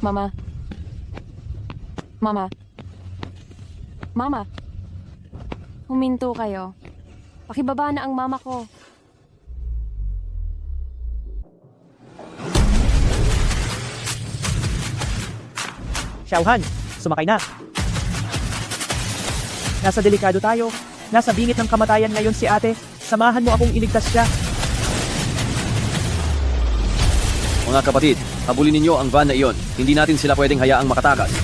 Mama. Mama. Mama. Huminto kayo. Pakibaba na ang mama ko. Xiaohan, sumakay na. Nasa delikado tayo. Nasa bingit ng kamatayan ngayon si ate. Samahan mo akong iligtas siya. Mga kapatid, habulin ninyo ang van na iyon. Hindi natin sila pwedeng hayaang makatakas.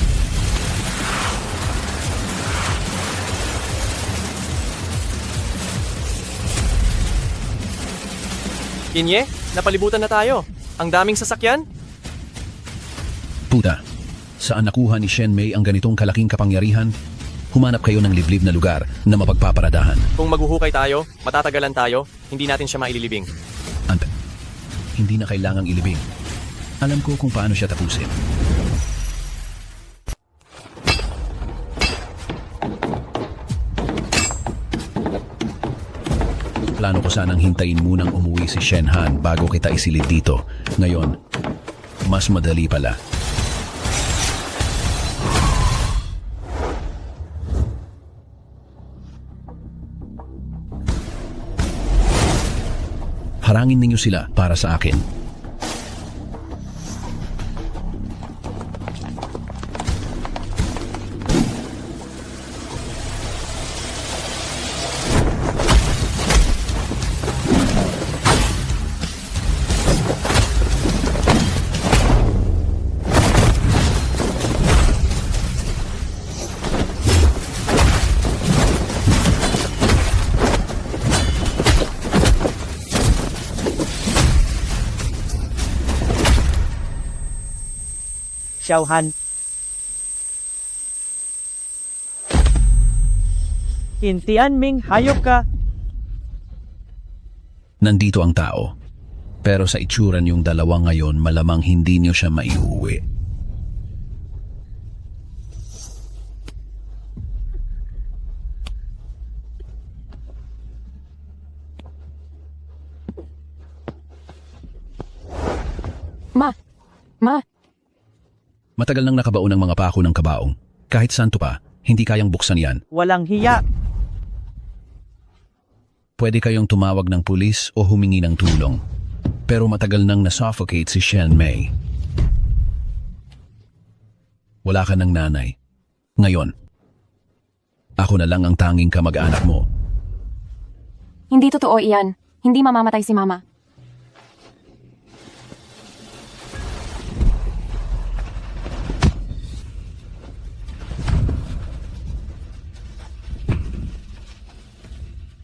Kinye, napalibutan na tayo. Ang daming sasakyan. Puta, saan nakuha ni Shenmei ang ganitong kalaking kapangyarihan? Humanap kayo ng liblib na lugar na mapagpaparadahan. Kung maghuhukay tayo, matatagalan tayo, hindi natin siya maililibing. Hindi na kailangang ilibing. Alam ko kung paano siya tapusin. Plano ko sanang hintayin munang umuwi si Shenhan bago kita isilid dito. Ngayon, mas madali pala. Harangin ninyo sila para sa akin. Xiaohan. Tianming, hayop ka. Nandito ang tao. Pero sa itsura niyong dalawa ngayon, malamang hindi niyo siya maiuwi. Ma! Matagal nang nakabaon ang mga pako ng kabaong. Kahit santo pa, hindi kayang buksan yan. Walang hiya. Pwede kayong tumawag ng pulis o humingi ng tulong. Pero matagal nang nasuffocate si Shen Mei. Wala ka ng nanay. Ngayon, ako na lang ang tanging kamag-anak mo. Hindi totoo iyan. Hindi mamamatay si Mama.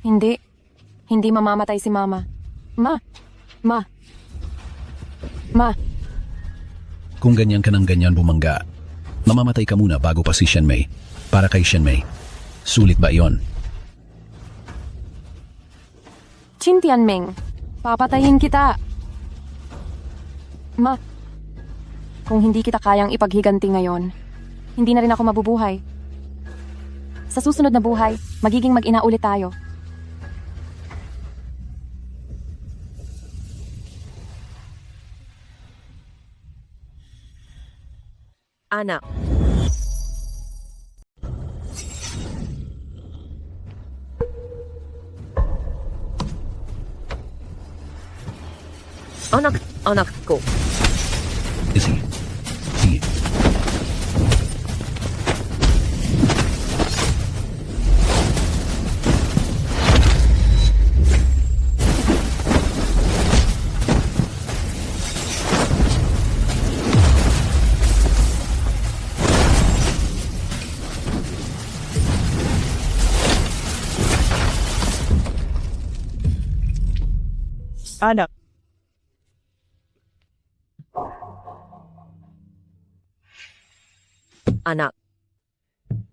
Hindi. Hindi mamamatay si Mama. Ma! Kung ganyan ka ng ganyan bumangga, mamamatay ka muna bago pa si Shen Mei. Para kay Shen Mei. Sulit ba iyon? Qin Tianming, papatayin kita. Ma, kung hindi kita kayang ipaghiganti ngayon, hindi na rin ako mabubuhay. Sa susunod na buhay, magiging mag-ina ulit tayo. Anak. Anak ko. Sige.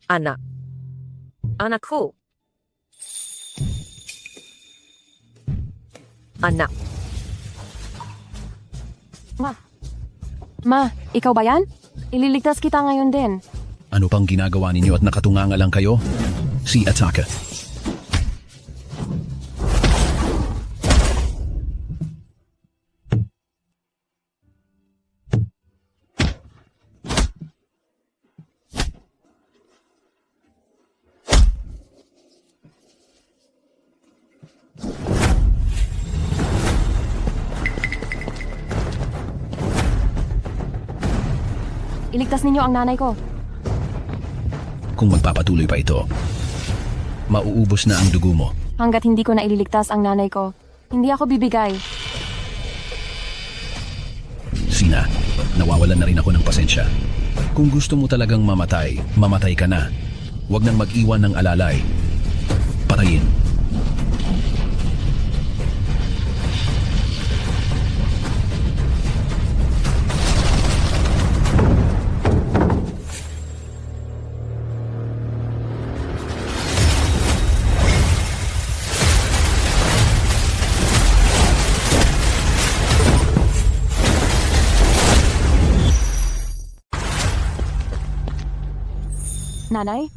Anak. Anak ko. Anak. Ma, ikaw ba yan? Ililigtas kita ngayon din. Ano pang ginagawa ninyo at nakatunganga lang kayo? Si Ataka. Iligtas ninyo ang nanay ko. Kung magpapatuloy pa ito, mauubos na ang dugo mo. Hanggat hindi ko na ililigtas ang nanay ko, hindi ako bibigay. Sina, nawawalan na rin ako ng pasensya. Kung gusto mo talagang mamatay, mamatay ka na. Huwag nang mag-iwan ng alalay. Patayin. Nanay?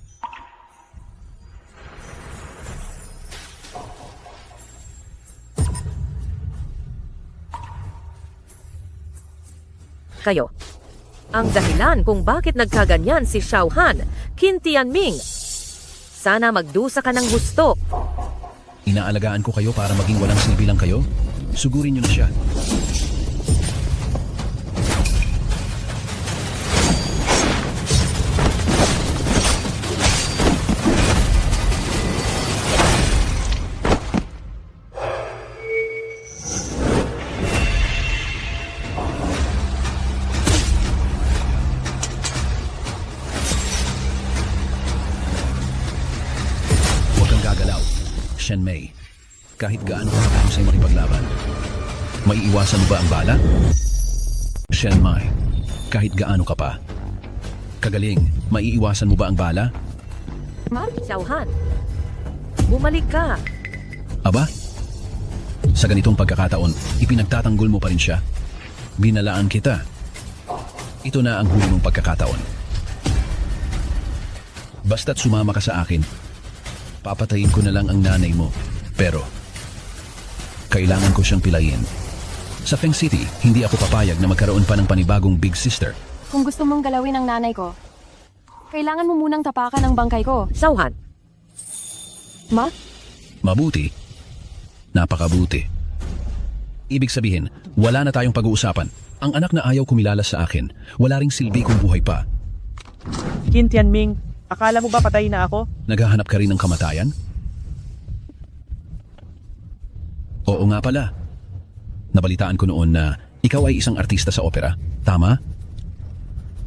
Kayo. Ang dahilan kung bakit nagkaganyan si Xiaohan, Qin Tianming. Sana magdusa ka ng gusto. Inaalagaan ko kayo para maging walang silbi lang kayo? Sugurin niyo na siya. Shen Mei, kahit gaano ka kahusay makipaglaban, maiiwasan mo ba ang bala? Shen Mei, kahit gaano ka pa, kagaling, maiiwasan mo ba ang bala? Xiaohan, bumalik ka. Aba? Sa ganitong pagkakataon, ipinagtatanggol mo pa rin siya. Binalaan kita. Ito na ang huli mong pagkakataon. Basta't sumama ka sa akin, papatayin ko na lang ang nanay mo. Pero, kailangan ko siyang pilayin. Sa Feng City, hindi ako papayag na magkaroon pa ng panibagong Big Sister. Kung gusto mong galawin ang nanay ko, kailangan mo munang tapakan ang bangkay ko. Xiaohan, Ma? Mabuti. Napakabuti. Ibig sabihin, wala na tayong pag-uusapan. Ang anak na ayaw kumilala sa akin, wala ring silbi kung buhay pa. Qin Tianming, akala mo ba patay na ako? Naghahanap ka rin ng kamatayan? Oo nga pala. Nabalitaan ko noon na ikaw ay isang artista sa opera. Tama?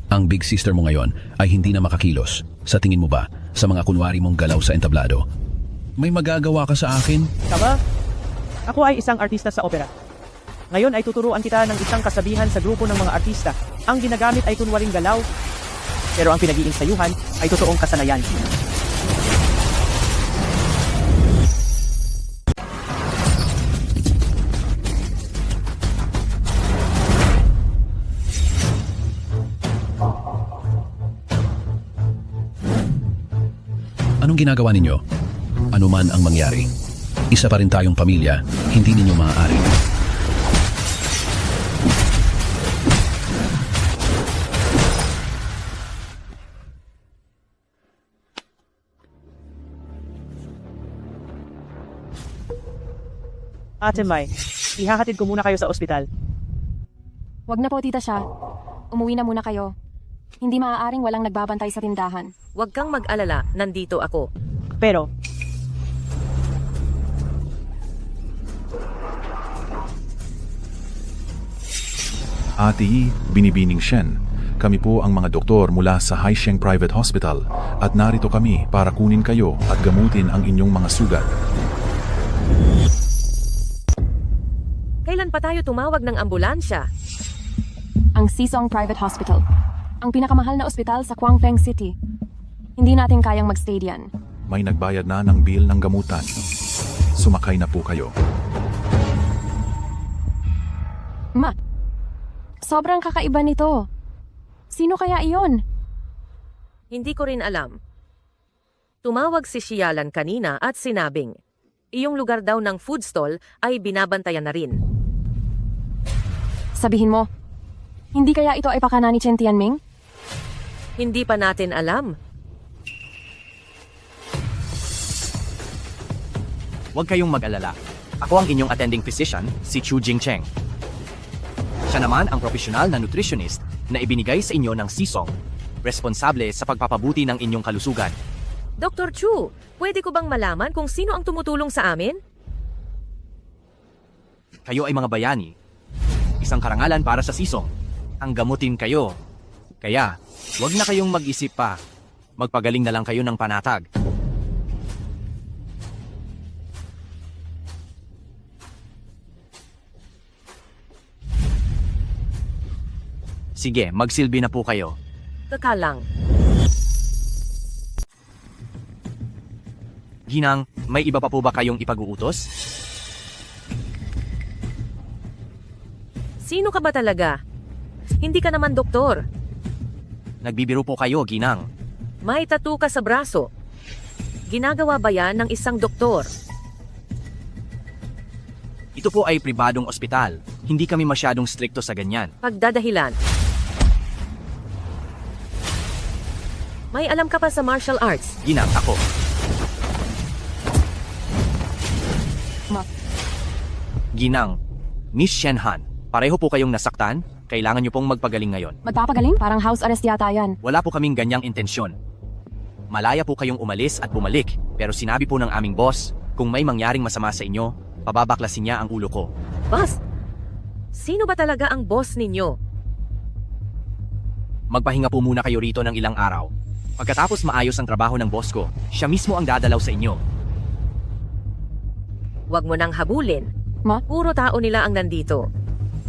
Ang big sister mo ngayon ay hindi na makakilos. Sa tingin mo ba, sa mga kunwari mong galaw sa entablado, may magagawa ka sa akin? Tama? Ako ay isang artista sa opera. Ngayon ay tuturuan kita ng isang kasabihan sa grupo ng mga artista. Ang ginagamit ay kunwaring galaw, pero ang pinag-iinsayuhan ay totoong kasanayan. Anong ginagawa ninyo? Ano man ang mangyari. Isa pa rin tayong pamilya, hindi ninyo maaari. Ate Mai, ihahatid ko muna kayo sa ospital. Wag na po, Tita Xia. Umuwi na muna kayo. Hindi maaaring walang nagbabantay sa tindahan. huwag kang mag-alala, nandito ako. Pero, Ate Yi, Binibining Shen. Kami po ang mga doktor mula sa Haisheng Private Hospital at narito kami para kunin kayo at gamutin ang inyong mga sugat. Kailan pa tayo tumawag ng ambulansya? Ang Sisong Private Hospital. Ang pinakamahal na ospital sa Kwangfeng City. Hindi natin kayang magstay diyan. May nagbayad na ng bill ng gamutan. Sumakay na po kayo. Ma, sobrang kakaiba nito. Sino kaya iyon? Hindi ko rin alam. Tumawag si Xialan kanina at sinabing, iyong lugar daw ng food stall ay binabantayan na rin. Sabihin mo, hindi kaya ito ay pakana ni Chen Tianming? Hindi pa natin alam. Huwag kayong mag-alala. Ako ang inyong attending physician, si Chu Jingcheng. Siya naman ang profesional na nutritionist na ibinigay sa inyo ng Sisong, responsable sa pagpapabuti ng inyong kalusugan. Dr. Chu, pwede ko bang malaman kung sino ang tumutulong sa amin? Kayo ay mga bayani. Isang karangalan para sa Sisong. Ang gamutin kayo. Kaya, huwag na kayong mag-isip pa. Magpagaling na lang kayo ng panatag. Sige, magsilbi na po kayo. Kakalang. Ginang, may iba pa po ba kayong ipag-uutos? Sino ka ba talaga? Hindi ka naman doktor. Nagbibiro po kayo, Ginang. May tattoo ka sa braso. Ginagawa ba yan ng isang doktor? Ito po ay pribadong ospital. Hindi kami masyadong strikto sa ganyan. Pagdadahilan. May alam ka pa sa martial arts. Ginang, ako. Ma. Ginang, Miss Shenhan, pareho po kayong nasaktan? Kailangan niyo pong magpagaling ngayon. Magpapagaling? Parang house arrest yata yan. Wala po kaming ganyang intensyon. Malaya po kayong umalis at bumalik, pero sinabi po ng aming boss, kung may mangyaring masama sa inyo, pababaklasin niya ang ulo ko. Boss, sino ba talaga ang boss ninyo? Magpahinga po muna kayo rito ng ilang araw. Pagkatapos maayos ang trabaho ng boss ko, siya mismo ang dadalaw sa inyo. Huwag mo nang habulin. Ma? Puro tao nila ang nandito.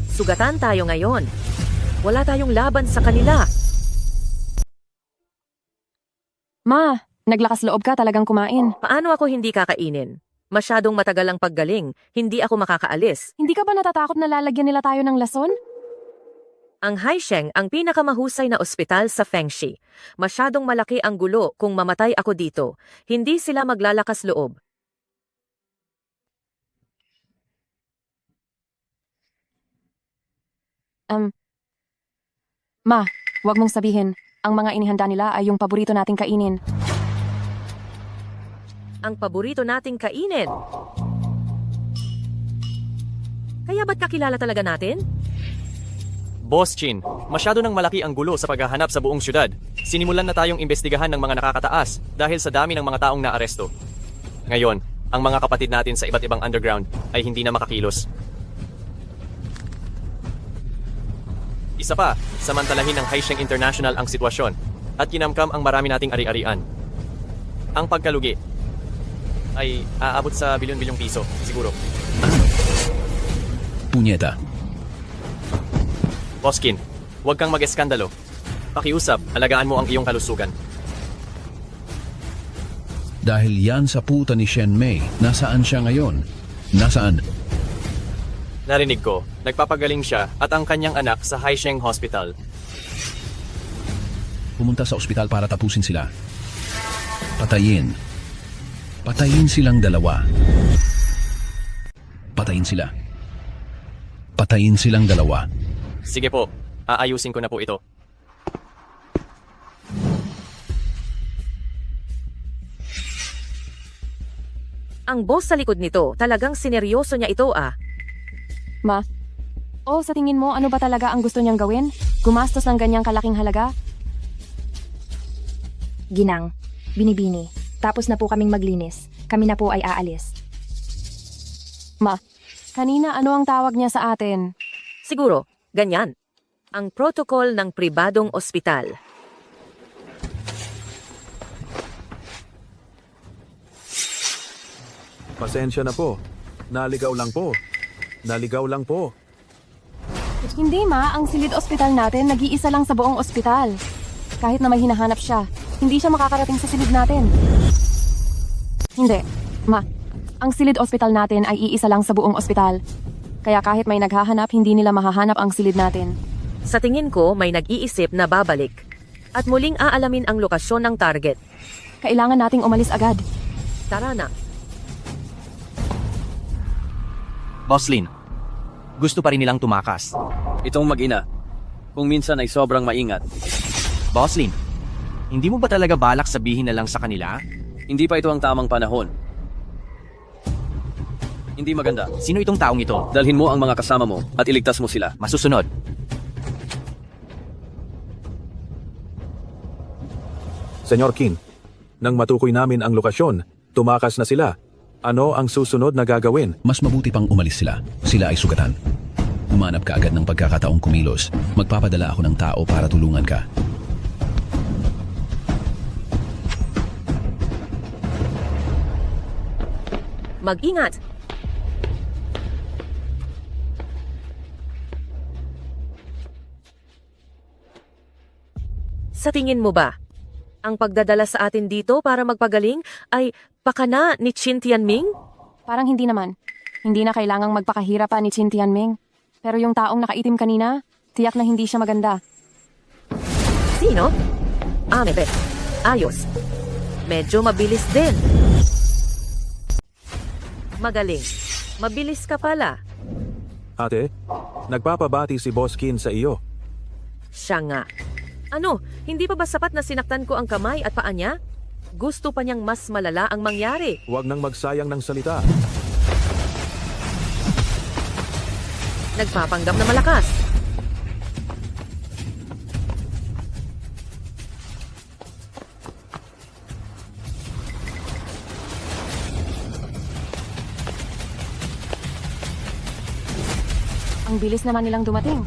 Sugatan tayo ngayon. Wala tayong laban sa kanila. Ma, naglakas loob ka talagang kumain. Paano ako hindi kakainin? Masyadong matagal ang paggaling. Hindi ako makakaalis. Hindi ka ba natatakot na lalagyan nila tayo ng lason? Ang Haisheng ang pinakamahusay na ospital sa Fengxi. Masyadong malaki ang gulo kung mamatay ako dito. Hindi sila maglalakas loob. Ma, wag mong sabihin. Ang mga inihanda nila ay yung paborito nating kainin. Ang paborito nating kainin. Kaya ba't kakilala talaga natin? Boss Chin, masyado nang malaki ang gulo sa paghahanap sa buong syudad. Sinimulan na tayong imbestigahan ng mga nakakataas dahil sa dami ng mga taong naaresto. Ngayon, ang mga kapatid natin sa iba't ibang underground ay hindi na makakilos. Isa pa, samantalahin ng Haisheng International ang sitwasyon at kinamkam ang marami nating ari-arian. Ang pagkalugi ay aabot sa bilyon-bilyong piso, siguro. Punyeta. Boskin, huwag kang mag-eskandalo. Pakiusap, alagaan mo ang iyong kalusugan. Dahil yan sa puta ni Shen Mei, nasaan siya ngayon? Nasaan? Narinig ko, nagpapagaling siya at ang kanyang anak sa Haisheng Hospital. Pumunta sa ospital para tapusin sila. Patayin. Patayin silang dalawa. Patayin sila. Patayin silang dalawa. Sige po, aayusin ko na po ito. Ang boss sa likod nito, talagang sineryoso niya ito ah. Ma, sa tingin mo ano ba talaga ang gusto niyang gawin? Gumastos ng ganyang kalaking halaga? Ginang, Binibini, tapos na po kaming maglinis. Kami na po ay aalis. Ma, kanina ano ang tawag niya sa atin? Siguro, ganyan. Ang protocol ng pribadong ospital. Pasensya na po. Naligaw lang po. Naligaw lang po. Hindi ma, ang silid ospital natin nag-iisa lang sa buong ospital. Kahit na may hinahanap siya, hindi siya makakarating sa silid natin. Hindi, ma. Ang silid ospital natin ay iisa lang sa buong ospital. Kaya kahit may naghahanap, hindi nila mahahanap ang silid natin. Sa tingin ko, may nag-iisip na babalik. At muling aalamin ang lokasyon ng target. Kailangan nating umalis agad. Tara na. Boss Lin, gusto pa rin nilang tumakas. Itong mag-ina, kung minsan ay sobrang maingat. Boss Lin, hindi mo ba talaga balak sabihin na lang sa kanila? Hindi pa ito ang tamang panahon. Hindi maganda. Sino itong taong ito? Dalhin mo ang mga kasama mo at iligtas mo sila. Masusunod. Senyor Qin, nang matukoy namin ang lokasyon, tumakas na sila. Ano ang susunod na gagawin? Mas mabuti pang umalis sila. Sila ay sugatan. Humanap ka agad ng pagkakataong kumilos. Magpapadala ako ng tao para tulungan ka. Mag-ingat! Sa tingin mo ba, ang pagdadala sa atin dito para magpagaling ay pakana ni Qin Tianming? Parang hindi naman. Hindi na kailangang magpakahirap pa ni Qin Tianming. Pero yung taong nakaitim kanina, tiyak na hindi siya maganda. Sino? Mebe. Ayos. Medyo mabilis din. Magaling. Mabilis ka pala. Ate, nagpapabati si Boss Qin sa iyo. Siya nga. Ano, hindi pa ba sapat na sinaktan ko ang kamay at paa niya? Gusto pa niyang mas malala ang mangyari. Huwag nang magsayang ng salita. Nagpapanggap na malakas. Ang bilis naman nilang dumating.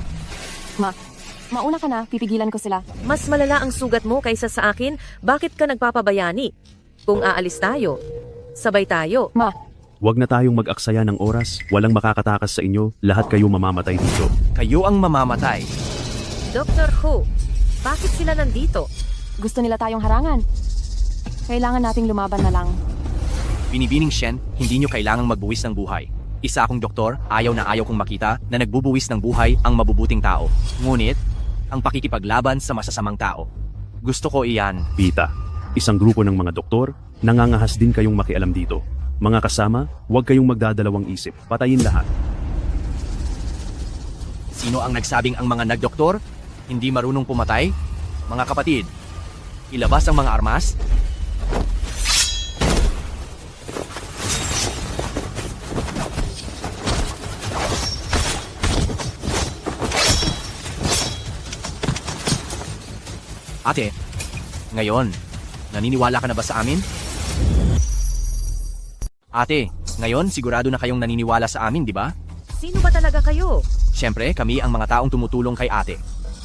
Mauna ka na, pipigilan ko sila. Mas malala ang sugat mo kaysa sa akin, bakit ka nagpapabayani? Kung aalis tayo, sabay tayo. Huwag na tayong mag-aksaya ng oras, walang makakatakas sa inyo, lahat kayo mamamatay dito. Kayo ang mamamatay. Dr. Hu, bakit sila nandito? Gusto nila tayong harangan. Kailangan nating lumaban na lang. Binibining Shen, hindi nyo kailangang magbuwis ng buhay. Isa akong doktor, ayaw na ayaw kong makita na nagbubuwis ng buhay ang mabubuting tao. Ngunit, ang pakikipaglaban sa masasamang tao. Gusto ko iyan. Pita, isang grupo ng mga doktor, nangangahas din kayong makialam dito. Mga kasama, huwag kayong magdadalawang isip. Patayin lahat. Sino ang nagsabing ang mga nagdoktor hindi marunong pumatay? Mga kapatid, ilabas ang mga armas. Ate, ngayon, naniniwala ka na ba sa amin? Ate, ngayon sigurado na kayong naniniwala sa amin, di ba? Sino ba talaga kayo? Siyempre, kami ang mga taong tumutulong kay ate.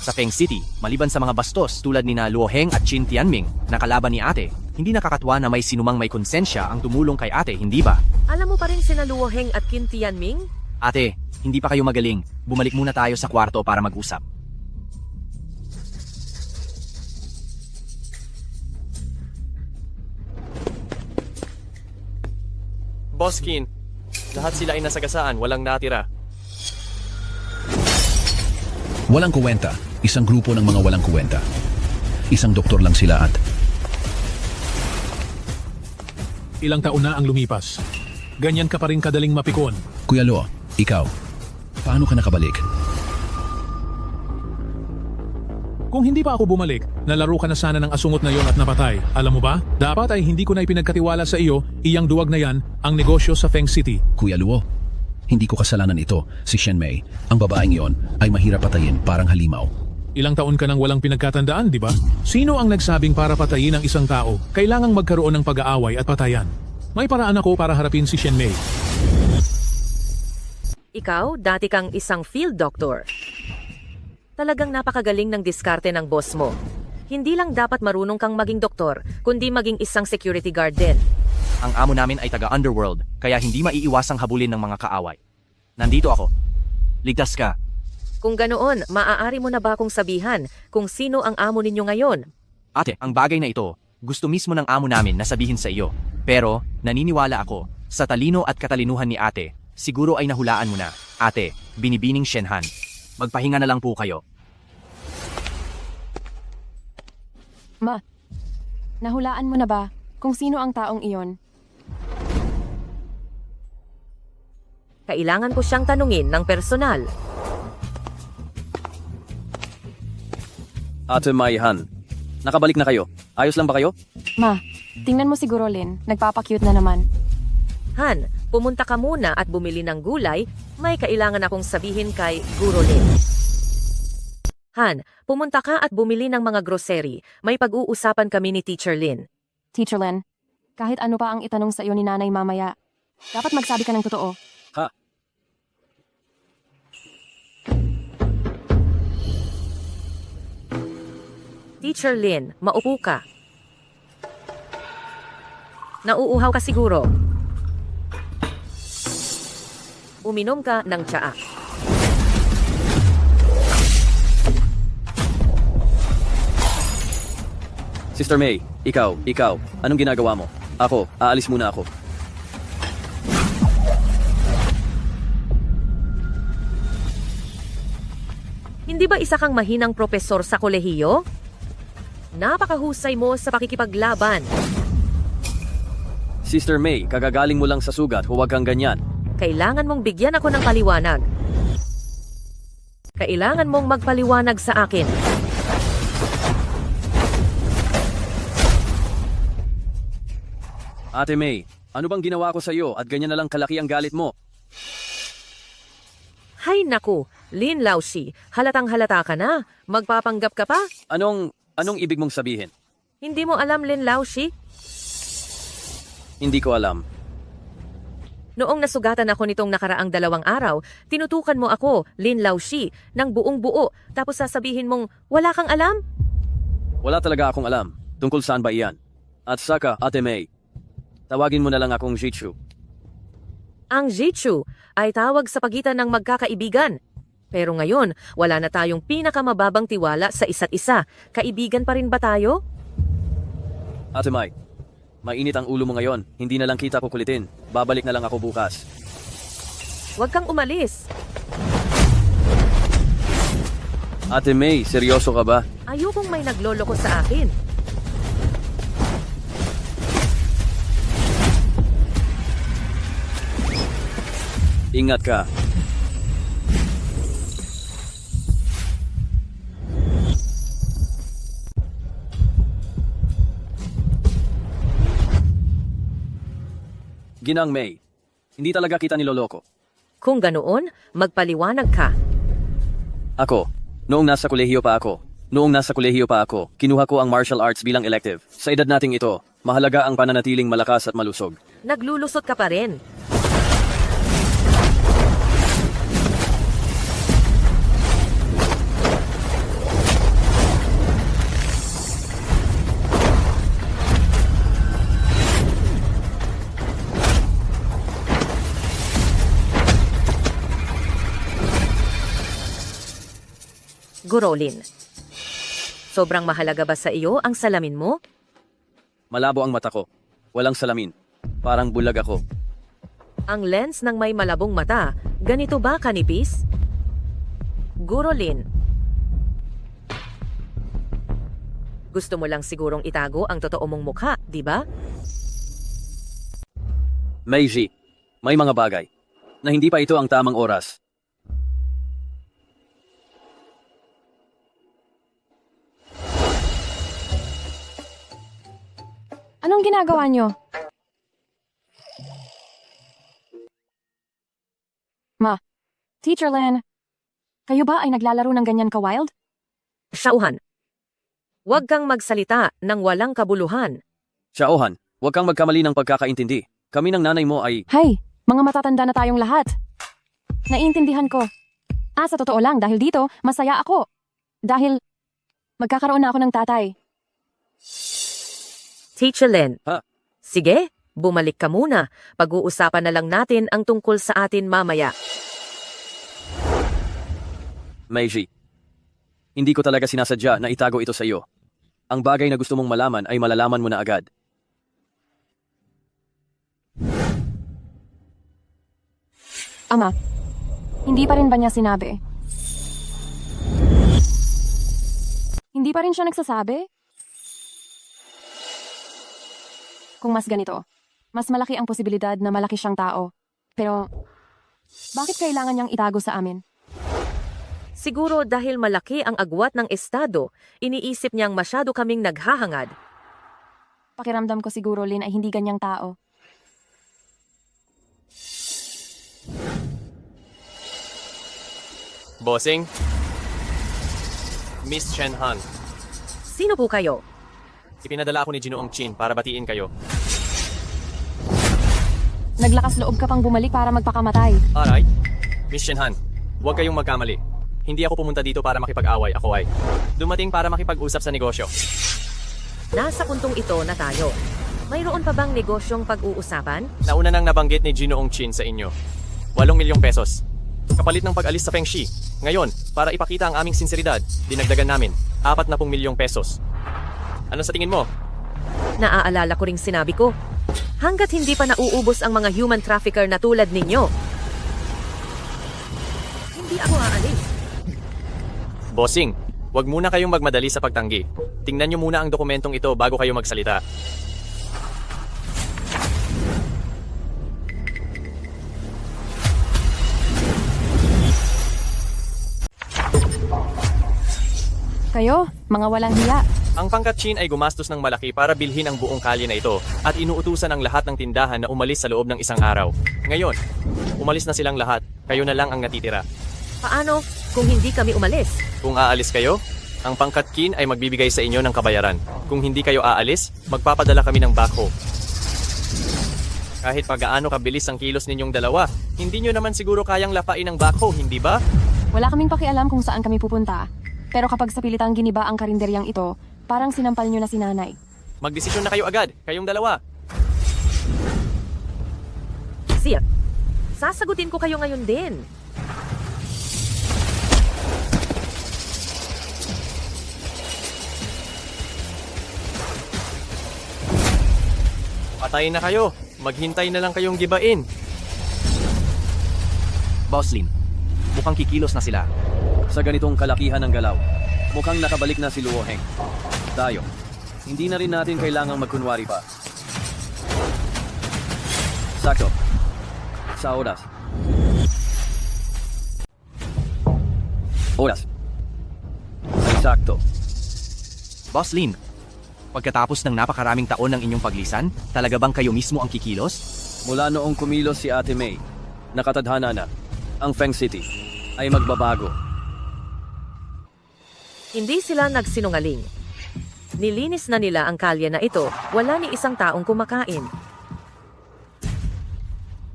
Sa Feng City, maliban sa mga bastos tulad ni na Luo Heng at Qin Tianming na kalaban ni ate, hindi nakakatwa na may sinumang may konsensya ang tumulong kay ate, hindi ba? Alam mo pa rin sina Luo Heng at Qin Tianming? Ate, hindi pa kayo magaling. Bumalik muna tayo sa kwarto para mag-usap. Boss Qin, lahat sila ay nasagasaan, walang natira. Walang kuwenta. Isang grupo ng mga walang kuwenta. Isang doktor lang sila at Ilang taon na ang lumipas. Ganyan ka pa rin kadaling mapikon. Kuya Lo, ikaw, paano ka nakabalik? Kung hindi pa ako bumalik, nalaro ka na sana ng asungot na yon at napatay. Alam mo ba? Dapat ay hindi ko na ipinagkatiwala sa iyo, iyang duwag na yan, ang negosyo sa Feng City. Kuya Luo, hindi ko kasalanan ito. Si Shen Mei, ang babaeng iyon, ay mahirap patayin parang halimaw. Ilang taon ka nang walang pinagkatandaan, di ba? Sino ang nagsabing para patayin ang isang tao, kailangang magkaroon ng pag-aaway at patayan? May paraan ako para harapin si Shen Mei. Ikaw, dati kang isang field doctor. Talagang napakagaling ng diskarte ng boss mo. Hindi lang dapat marunong kang maging doktor, kundi maging isang security guard din. Ang amo namin ay taga-underworld, kaya hindi maiiwasang habulin ng mga kaaway. Nandito ako. Ligtas ka. Kung ganoon, maaari mo na ba akong sabihan kung sino ang amo ninyo ngayon? Ate, ang bagay na ito, gusto mismo ng amo namin na sabihin sa iyo. Pero, naniniwala ako, sa talino at katalinuhan ni ate, siguro ay nahulaan mo na. Ate, binibining Shenhan. Magpahinga na lang po kayo. Ma, nahulaan mo na ba kung sino ang taong iyon? Kailangan ko siyang tanungin ng personal. Ate Mai Han, nakabalik na kayo. Ayos lang ba kayo? Ma, tingnan mo siguro Lin, nagpapakute na naman. Han, pumunta ka muna at bumili ng gulay, may kailangan akong sabihin kay Guro Lin. Han, pumunta ka at bumili ng mga grocery, may pag-uusapan kami ni Teacher Lin. Teacher Lin, kahit ano pa ang itanong sa iyo ni nanay mamaya, dapat magsabi ka ng totoo. Ha? Teacher Lin, maupo ka. Nauuhaw ka siguro. Uminom ka ng tsaa. Sister May, ikaw, anong ginagawa mo? Ako, aalis muna ako. Hindi ba isa kang mahinang propesor sa kolehiyo? Napakahusay mo sa pakikipaglaban. Sister May, kagagaling mo lang sa sugat, huwag kang ganyan. Kailangan mong bigyan ako ng paliwanag. Kailangan mong magpaliwanag sa akin. Ate May, ano bang ginawa ko sa iyo at ganyan na lang kalaki ang galit mo? Hay naku, Lin Laoshi, halatang halata ka na. Magpapanggap ka pa? Anong ibig mong sabihin? Hindi mo alam, Lin Laoshi? Hindi ko alam. Noong nasugatan ako nitong nakaraang 2 araw, tinutukan mo ako, Lin Laoshi, ng buong buo, tapos sasabihin mong wala kang alam? Wala talaga akong alam. Tungkol saan ba iyan? At saka, Ate May, tawagin mo na lang akong Jitsu. Ang Jitsu ay tawag sa pagitan ng magkakaibigan. Pero ngayon, wala na tayong pinakamababang tiwala sa isa't isa. Kaibigan pa rin ba tayo? Ate Mai, mainit ang ulo mo ngayon. Hindi na lang kita kukulitin. Babalik na lang ako bukas. Huwag kang umalis. Ate May, seryoso ka ba? Ayokong may nagloloko sa akin. Ingat ka. Ginang May, hindi talaga kita niloloko. Kung ganoon, magpaliwanag ka. Ako, noong nasa kolehiyo pa ako, kinuha ko ang martial arts bilang elective. Sa edad nating ito, mahalaga ang pananatiling malakas at malusog. Naglulusot ka pa rin. Gurolin. Sobrang mahalaga ba sa iyo ang salamin mo? Malabo ang mata ko. Walang salamin. Parang bulag ako. Ang lens ng may malabong mata, ganito ba kanipis? Gurolin. Gusto mo lang sigurong itago ang totoo mong mukha, di ba? Meiji, may mga bagay na hindi pa ito ang tamang oras. Anong ginagawa nyo? Ma, Teacher Len, kayo ba ay naglalaro ng ganyan ka-wild? Shauhan. Huwag kang magsalita ng walang kabuluhan. Xiaohan, huwag kang magkamali ng pagkakaintindi. Kami ng nanay mo ay... Hay, mga matatanda na tayong lahat. Naiintindihan ko. Sa totoo lang, dahil dito, masaya ako. Dahil magkakaroon na ako ng tatay. Teacher Len. Ha? Sige, bumalik ka muna. Pag-uusapan na lang natin ang tungkol sa atin mamaya. Meiji, hindi ko talaga sinasadya na itago ito sa iyo. Ang bagay na gusto mong malaman ay malalaman mo na agad. Ama, hindi pa rin ba niya sinabi? Hindi pa rin siya nagsasabi? Kung mas ganito, mas malaki ang posibilidad na malaki siyang tao. Pero, bakit kailangan niyang itago sa amin? Siguro dahil malaki ang agwat ng estado, iniisip niyang masyado kaming naghahangad. Pakiramdam ko siguro, Lin, ay hindi ganyang tao. Bossing? Miss Chen Han, Sino po kayo? ipinadala ako ni Ginoong Chin para batiin kayo. Naglakas loob ka pang bumalik para magpakamatay. Alright. Miss Chen Han, huwag kayong magkamali. Hindi ako pumunta dito para makipag-away, ako ay dumating para makipag-usap sa negosyo. Nasa puntong ito na tayo. Mayroon pa bang negosyong pag-uusapan? Nauna nang nabanggit ni Ginoong Chin sa inyo. 8 milyong pesos. Kapalit ng pag-alis sa Feng Shi. Ngayon, para ipakita ang aming sinseridad, dinagdagan namin 40 milyong pesos. Ano sa tingin mo? Naaalala ko ring sinabi ko, hanggat hindi pa nauubos ang mga human trafficker na tulad ninyo, hindi ako aalis. Bossing, wag muna kayong magmadali sa pagtanggi. Tingnan nyo muna ang dokumentong ito bago kayo magsalita. Kayo, mga walang hiya. Ang pangkat Chin ay gumastos ng malaki para bilhin ang buong kalye na ito at inuutusan ang lahat ng tindahan na umalis sa loob ng isang araw. Ngayon, umalis na silang lahat, kayo na lang ang natitira. Paano kung hindi kami umalis? Kung aalis kayo, ang pangkat Kin ay magbibigay sa inyo ng kabayaran. Kung hindi kayo aalis, magpapadala kami ng backhoe. Kahit pagaano kabilis ang kilos ninyong dalawa, hindi nyo naman siguro kayang lapain ang backhoe, hindi ba? Wala kaming pakialam kung saan kami pupunta. Pero kapag sa pilitang giniba ang karinderyang ito, parang sinampal nyo na si nanay. Magdesisyon na kayo agad, kayong dalawa. Siya, sasagutin ko kayo ngayon din. Patayin na kayo, maghintay na lang kayong gibain. Boss Lin, mukhang kikilos na sila. Sa ganitong kalakihan ng galaw, mukhang nakabalik na si Luo Heng. Tayo, hindi na rin natin kailangang magkunwari pa. Sakto. Sa oras. Oras. Ay sakto. Boss Lin, pagkatapos ng napakaraming taon ng inyong paglisan, talaga bang kayo mismo ang kikilos? Mula noong kumilos si Ate May, nakatadhana na, ang Feng City ay magbabago. Hindi sila nagsinungaling. Nilinis na nila ang kalye na ito, wala ni isang taong kumakain.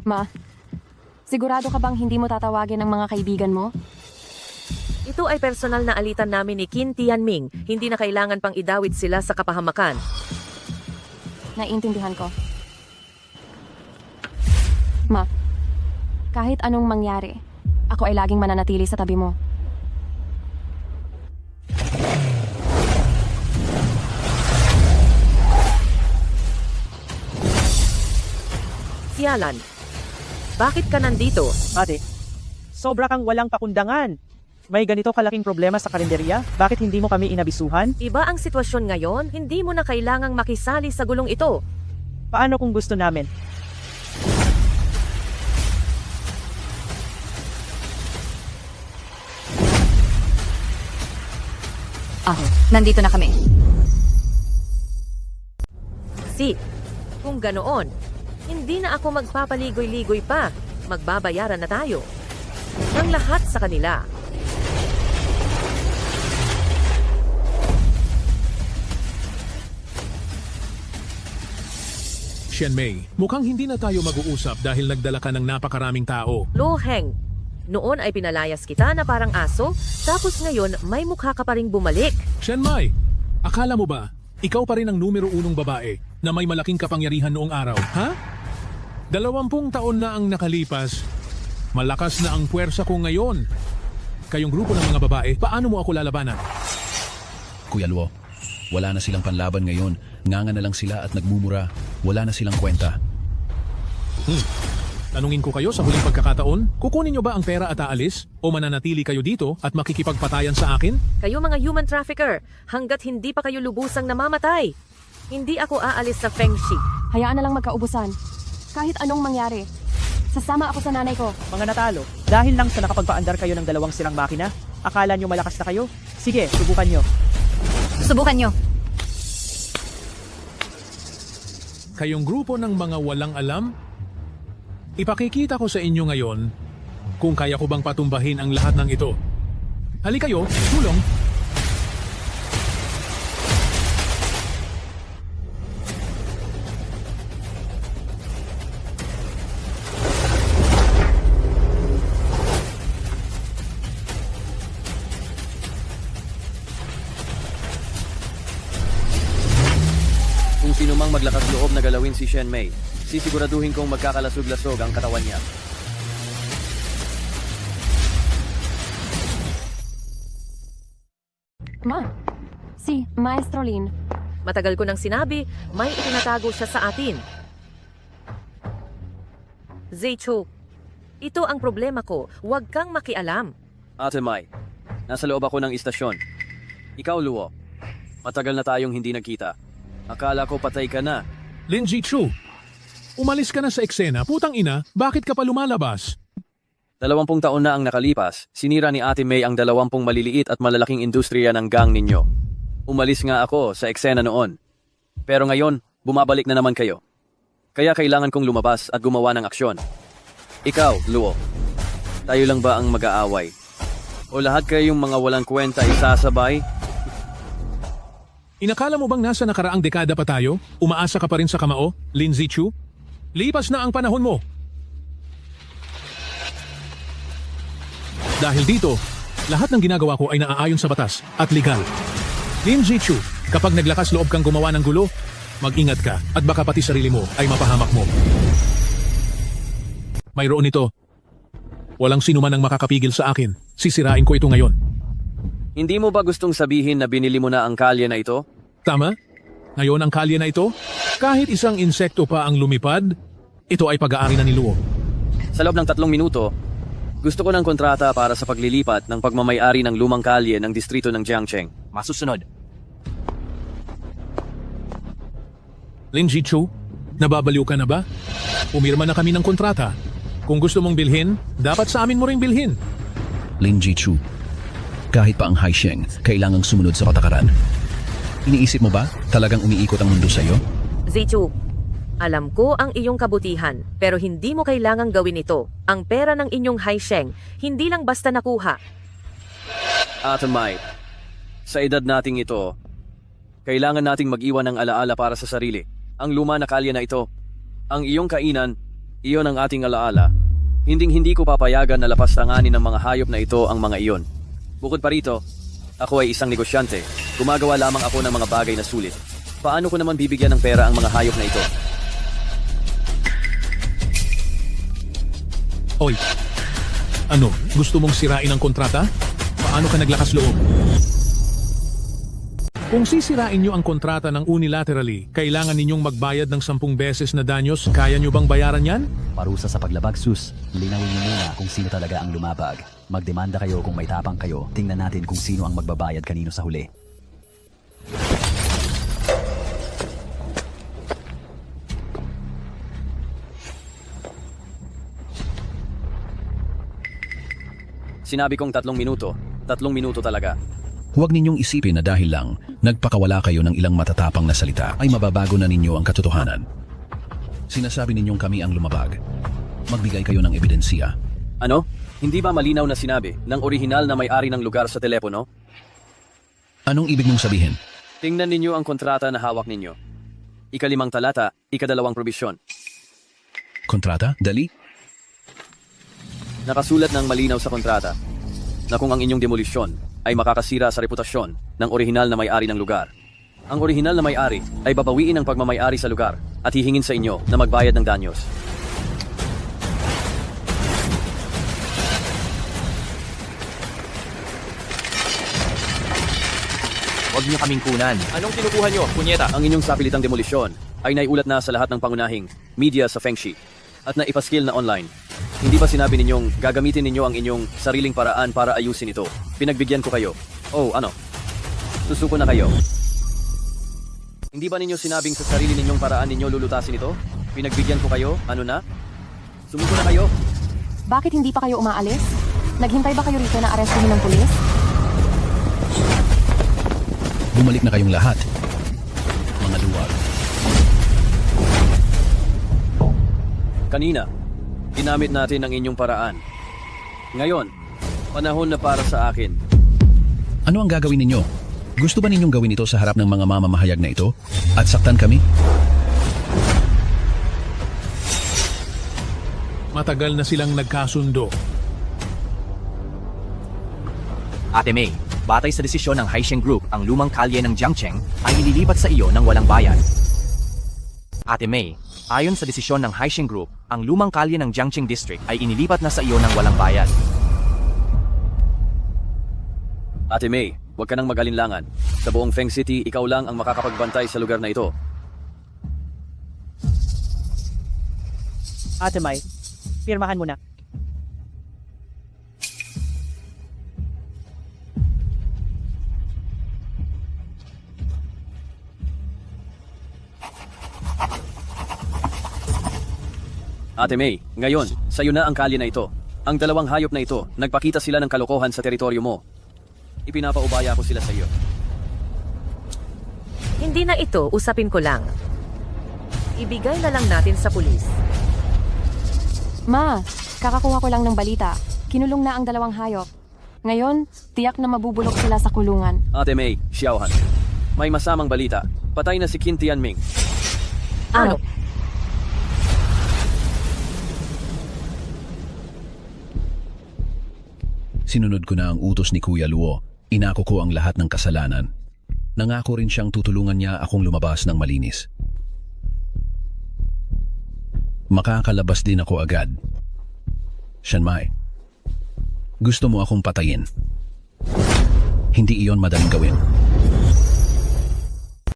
Ma, sigurado ka bang hindi mo tatawagin ang mga kaibigan mo? Ito ay personal na alitan namin ni Qin Tianming, hindi na kailangan pang idawit sila sa kapahamakan. Naiintindihan ko. Ma, kahit anong mangyari, ako ay laging mananatili sa tabi mo. Sialan, bakit ka nandito? Ate, sobra kang walang pakundangan. May ganito kalaking problema sa karinderya? Bakit hindi mo kami inabisuhan? Iba ang sitwasyon ngayon, hindi mo na kailangang makisali sa gulong ito. Paano kung gusto namin? Nandito na kami. Kung ganoon, hindi na ako magpapaligoy-ligoy pa. Magbabayaran na tayo. Ang lahat sa kanila. Shen Mei, mukhang hindi na tayo mag-uusap dahil nagdala ka ng napakaraming tao. Lo Heng, noon ay pinalayas kita na parang aso, tapos ngayon may mukha ka pa ring bumalik. Shen Mei, akala mo ba, ikaw pa rin ang numero 1 babae na may malaking kapangyarihan noong araw, ha? 20 taon na ang nakalipas. Malakas na ang puwersa ko ngayon. Kayong grupo ng mga babae, paano mo ako lalabanan? Kuya Luo, wala na silang panlaban ngayon. Nganga na lang sila at nagmumura. Wala na silang kwenta. Tanungin ko kayo sa huling pagkakataon, kukunin nyo ba ang pera at aalis? O mananatili kayo dito at makikipagpatayan sa akin? Kayo mga human trafficker, hanggat hindi pa kayo lubusang namamatay. Hindi ako aalis sa Feng Shi. Hayaan na lang magkaubusan. Kahit anong mangyari. Sasama ako sa nanay ko. Mga natalo, dahil lang sa nakapagpaandar kayo ng 2 sirang makina, akala nyo malakas na kayo? Sige, subukan nyo. Subukan nyo. Kayong grupo ng mga walang alam? Ipakikita ko sa inyo ngayon kung kaya ko bang patumbahin ang lahat ng ito. Halika kayo, tulong! Kung sino mang maglakas loob na galawin si Shen Mei, sisiguraduhin kong magkakalasog-lasog ang katawan niya. Ma, si Maestro Lin. Matagal ko nang sinabi, may itinatago siya sa atin. Zeichu, ito ang problema ko. Huwag kang makialam. Ate Mai, nasa loob ako ng istasyon. Ikaw, Luo. Matagal na tayong hindi nagkita. Akala ko patay ka na. Lin Zichu, umalis ka na sa eksena. Putang ina, bakit ka pa lumalabas? 20 taon na ang nakalipas, sinira ni Ate May ang 20 maliliit at malalaking industriya ng gang ninyo. Umalis nga ako sa eksena noon. Pero ngayon, bumabalik na naman kayo. Kaya kailangan kong lumabas at gumawa ng aksyon. Ikaw, Luo, tayo lang ba ang mag-aaway? O lahat kayong mga walang kwenta isasabay? Inakala mo bang nasa nakaraang dekada pa tayo? Umaasa ka pa rin sa kamao, Lin Zichu? Lipas na ang panahon mo. Dahil dito, lahat ng ginagawa ko ay naaayon sa batas at legal. Lin Zichu, kapag naglakas loob kang gumawa ng gulo, mag-ingat ka at baka pati sarili mo ay mapahamak mo. Mayroon ito. Walang sino man ang makakapigil sa akin. Sisirain ko ito ngayon. Hindi mo ba gustong sabihin na binili mo na ang kalye na ito? Tama? Ngayon ang kalye na ito, kahit isang insekto pa ang lumipad, ito ay pag-aari na ni Luo. Sa loob ng 3 minuto, gusto ko ng kontrata para sa paglilipat ng pagmamay-ari ng lumang kalye ng distrito ng Jiangcheng. Masusunod. Lin Zichu, nababaliw ka na ba? Pumirma na kami ng kontrata. Kung gusto mong bilhin, dapat sa amin mo ring bilhin. Lin Zichu, kahit pa ang Haisheng, kailangang sumunod sa patakaran. Iniisip mo ba talagang umiikot ang mundo sa'yo? Zichu, Alam ko ang iyong kabutihan, pero hindi mo kailangang gawin ito. Ang pera ng inyong Haisheng, hindi lang basta nakuha. Ate Mai, sa edad nating ito, kailangan nating mag-iwan ng alaala para sa sarili. Ang luma na kalye na ito, ang iyong kainan, iyon ang ating alaala. Hinding-hindi ko papayagan na lapastanganin ng mga hayop na ito ang mga iyon. Bukod pa rito, ako ay isang negosyante. Gumagawa lamang ako ng mga bagay na sulit. Paano ko naman bibigyan ng pera ang mga hayop na ito? Oy, ano, gusto mong sirain ang kontrata? Paano ka naglakas loob? Kung sisirain nyo ang kontrata ng unilaterally, kailangan ninyong magbayad ng 10 beses na danyos. Kaya nyo bang bayaran yan? Parusa sa paglabag, sus. Linawin niyo muna kung sino talaga ang lumabag. Magdemanda kayo kung may tapang kayo. Tingnan natin kung sino ang magbabayad kanino sa huli. Sinabi kong 3 minuto. 3 minuto talaga. Huwag ninyong isipin na dahil lang nagpakawala kayo ng ilang matatapang na salita ay mababago na ninyo ang katotohanan. Sinasabi ninyong kami ang lumabag. Magbigay kayo ng ebidensya. Ano? Hindi ba malinaw na sinabi ng orihinal na may-ari ng lugar sa telepono? Anong ibig mong sabihin? Tingnan ninyo ang kontrata na hawak ninyo. 5 talata, 2 probisyon. Kontrata? Dali? Nakasulat ng malinaw sa kontrata na kung ang inyong demolisyon ay makakasira sa reputasyon ng orihinal na may-ari ng lugar. Ang orihinal na may-ari ay babawiin ang pagmamay-ari sa lugar at hihingin sa inyo na magbayad ng danyos. Huwag niyo kaming kunan. Anong kinukuha nyo, punyeta? Ang inyong sapilitang demolisyon ay naiulat na sa lahat ng pangunahing media sa Fengshi at naipaskil na online. Hindi ba sinabi ninyong gagamitin ninyo ang inyong sariling paraan para ayusin ito? Pinagbigyan ko kayo. Oh, ano? Susuko na kayo. Hindi ba ninyo sinabing sa sarili ninyong paraan ninyo lulutasin ito? Pinagbigyan ko kayo? Ano na? Sumuko na kayo? Bakit hindi pa kayo umaalis? Naghintay ba kayo rito na arestuhin ng pulis? Bumalik na kayong lahat. Mga luwag. Kanina, ginamit natin ang inyong paraan. Ngayon, panahon na para sa akin. Ano ang gagawin ninyo? Gusto ba ninyong gawin ito sa harap ng mga mamamahayag na ito? At saktan kami? Matagal na silang nagkasundo. Ate May, batay sa desisyon ng Haisheng Group, ang lumang kalye ng Jiangcheng ay ililipat sa iyo ng walang bayad. Ate May, ayon sa desisyon ng Haisheng Group, ang lumang kalye ng Jiangcheng District ay inilipat na sa iyo ng walang bayad. Ate May, huwag ka nang mag-alinlangan. Sa buong Feng City, ikaw lang ang makakapagbantay sa lugar na ito. Ate Mai, pirmahan mo na. Ate May, ngayon, sa'yo na ang kalye na ito. Ang 2 hayop na ito, nagpakita sila ng kalokohan sa teritoryo mo. Ipinapaubaya ko sila sa iyo. Hindi na ito, usapin ko lang. Ibigay na lang natin sa pulis. Ma, kakakuha ko lang ng balita. Kinulong na ang 2 hayop. Ngayon, tiyak na mabubulok sila sa kulungan. Ate May, Xiaohan, may masamang balita. Patay na si Qin Tianming. Ano? Sinunod ko na ang utos ni Kuya Luo. Inako ko ang lahat ng kasalanan. Nangako rin siyang tutulungan niya akong lumabas ng malinis. Makakalabas din ako agad. Shanmai, gusto mo akong patayin? Hindi iyon madaling gawin.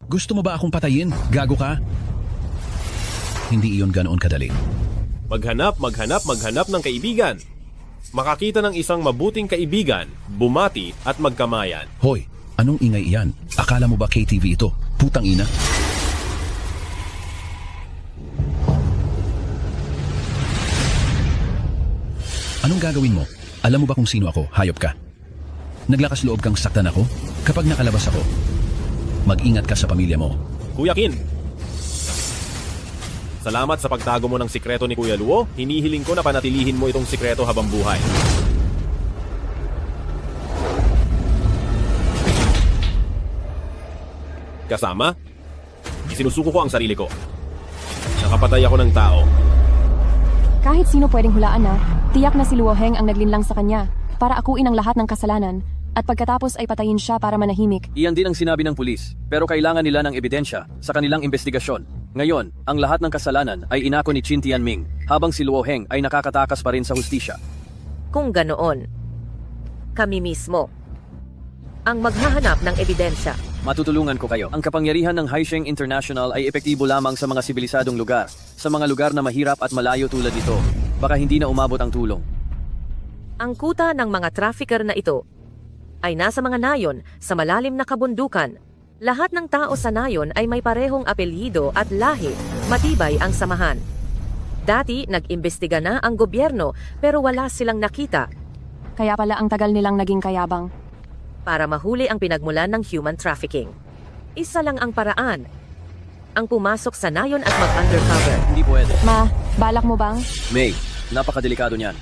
Gusto mo ba akong patayin? Gago ka? Hindi iyon ganoon kadali. Maghanap ng kaibigan. Makakita ng isang mabuting kaibigan, bumati at magkamayan. Hoy, anong ingay iyan? Akala mo ba KTV ito? Putang ina. Anong gagawin mo? Alam mo ba kung sino ako? Hayop ka. Naglakas loob kang saktan ako? Kapag nakalabas ako, mag-ingat ka sa pamilya mo. Kuya Qin, Salamat sa pagtago mo ng sikreto ni Kuya Luo. Hinihiling ko na panatilihin mo itong sikreto habang buhay. Kasama? Sinusuko ko ang sarili ko. Nakapatay ako ng tao. Kahit sino pwedeng hulaan na, tiyak na si Luo Heng ang naglinlang sa kanya para akuin ang lahat ng kasalanan at pagkatapos ay patayin siya para manahimik. Iyan din ang sinabi ng pulis, pero kailangan nila ng ebidensya sa kanilang investigasyon. Ngayon, ang lahat ng kasalanan ay inako ni Qin Tianming, habang si Luo Heng ay nakakatakas pa rin sa hustisya. Kung ganoon, kami mismo ang maghahanap ng ebidensya. Matutulungan ko kayo. Ang kapangyarihan ng Haisheng International ay epektibo lamang sa mga sibilisadong lugar. Sa mga lugar na mahirap at malayo tulad nito, baka hindi na umabot ang tulong. Ang kuta ng mga trafficker na ito ay nasa mga nayon sa malalim na kabundukan. Lahat ng tao sa nayon ay may parehong apelyido at lahi, matibay ang samahan. Dati, nag-imbestiga na ang gobyerno pero wala silang nakita. Kaya pala ang tagal nilang naging kayabang. Para mahuli ang pinagmulan ng human trafficking. Isa lang ang paraan. Ang pumasok sa nayon at mag-undercover. Hindi pwede. Ma, balak mo bang? May, napakadelikado niyan.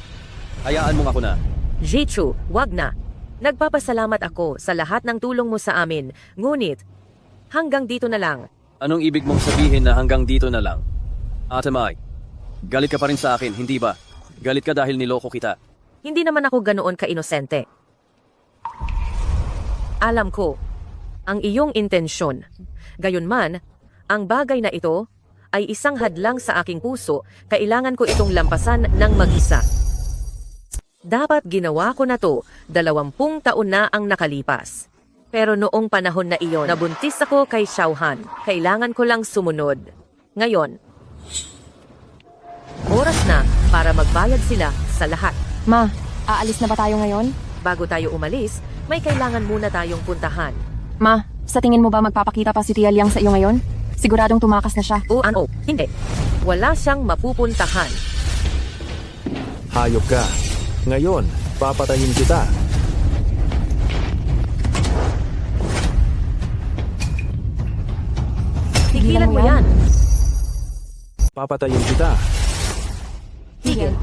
Hayaan mo ako na. Jichu, wag na. Nagpapasalamat ako sa lahat ng tulong mo sa amin. Ngunit, hanggang dito na lang. Anong ibig mong sabihin na hanggang dito na lang? Ate Mai, galit ka pa rin sa akin, hindi ba? Galit ka dahil niloko kita. Hindi naman ako ganoon ka-inosente. Alam ko ang iyong intensyon. Gayunman, ang bagay na ito ay isang hadlang sa aking puso. Kailangan ko itong lampasan ng mag-isa. Dapat ginawa ko na to, 20 taon na ang nakalipas. Pero noong panahon na iyon, nabuntis ako kay Xiaohan. Kailangan ko lang sumunod. Ngayon, oras na para magbayad sila sa lahat. Ma, aalis na ba tayo ngayon? Bago tayo umalis, may kailangan muna tayong puntahan. Ma, sa tingin mo ba magpapakita pa si Tia Liang sa iyo ngayon? Siguradong tumakas na siya. Oo, hindi. Wala siyang mapupuntahan. Hayop ka. Ngayon, papatayin kita. Tigilan mo yan. Papatayin kita. Tigil.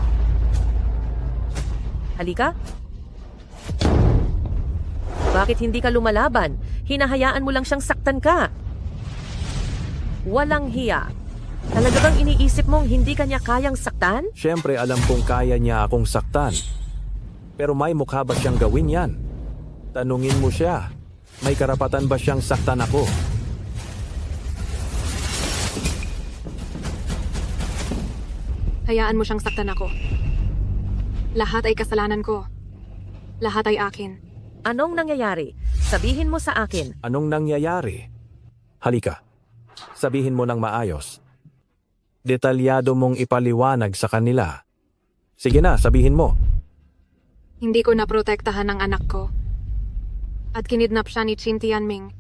Halika. Bakit hindi ka lumalaban? Hinahayaan mo lang siyang saktan ka. Walang hiya. Talaga bang iniisip mong hindi kanya kayang saktan? Siyempre alam kong kaya niya akong saktan. Pero may mukha ba siyang gawin yan? Tanungin mo siya. May karapatan ba siyang saktan ako? Hayaan mo siyang saktan ako. Lahat ay kasalanan ko. Lahat ay akin. Anong nangyayari? Sabihin mo sa akin. Anong nangyayari? Halika. Sabihin mo ng maayos. Detalyado mong ipaliwanag sa kanila. Sige na, sabihin mo. Hindi ko naprotektahan ang anak ko. At kinidnap siya ni Qin Tianming.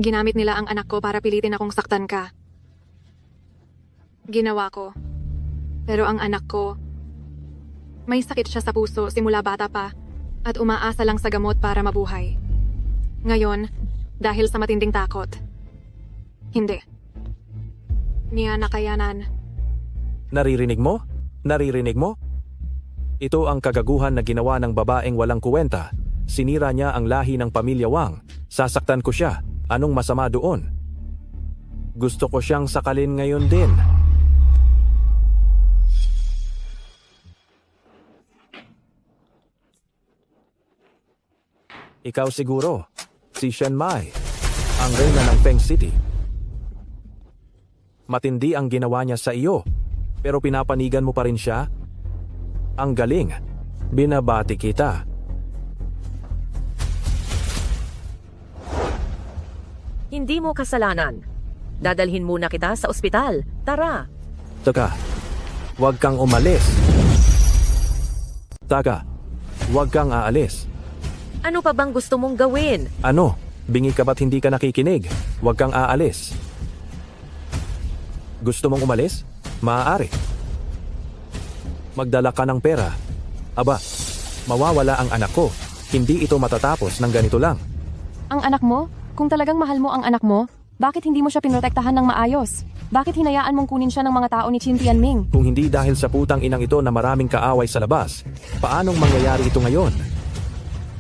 Ginamit nila ang anak ko para pilitin akong saktan ka. Ginawa ko. Pero ang anak ko, may sakit siya sa puso simula bata pa at umaasa lang sa gamot para mabuhay. Ngayon, dahil sa matinding takot, hindi. Niya nakayanan. Naririnig mo? Naririnig mo? Ito ang kagaguhan na ginawa ng babaeng walang kuwenta. Sinira niya ang lahi ng pamilya Wang. Sasaktan ko siya. Anong masama doon? Gusto ko siyang sakalin ngayon din. Ikaw siguro, si Shen Mai, ang reyna ng Feng City. Matindi ang ginawa niya sa iyo, pero pinapanigan mo pa rin siya? Ang galing, binabati kita. Hindi mo kasalanan. Dadalhin muna kita sa ospital. Tara. Taka, huwag kang umalis. Taka, huwag kang aalis. Ano pa bang gusto mong gawin? Ano? Bingi ka ba't hindi ka nakikinig? Huwag kang aalis. Gusto mong umalis? Maaari. Magdala ka ng pera. Aba, mawawala ang anak ko. Hindi ito matatapos ng ganito lang. Ang anak mo? Kung talagang mahal mo ang anak mo, Bakit hindi mo siya pinrotektahan ng maayos? Bakit hinayaan mong kunin siya ng mga tao ni Qin Tianming? Kung hindi dahil sa putang inang ito na maraming kaaway sa labas, paanong mangyayari ito ngayon?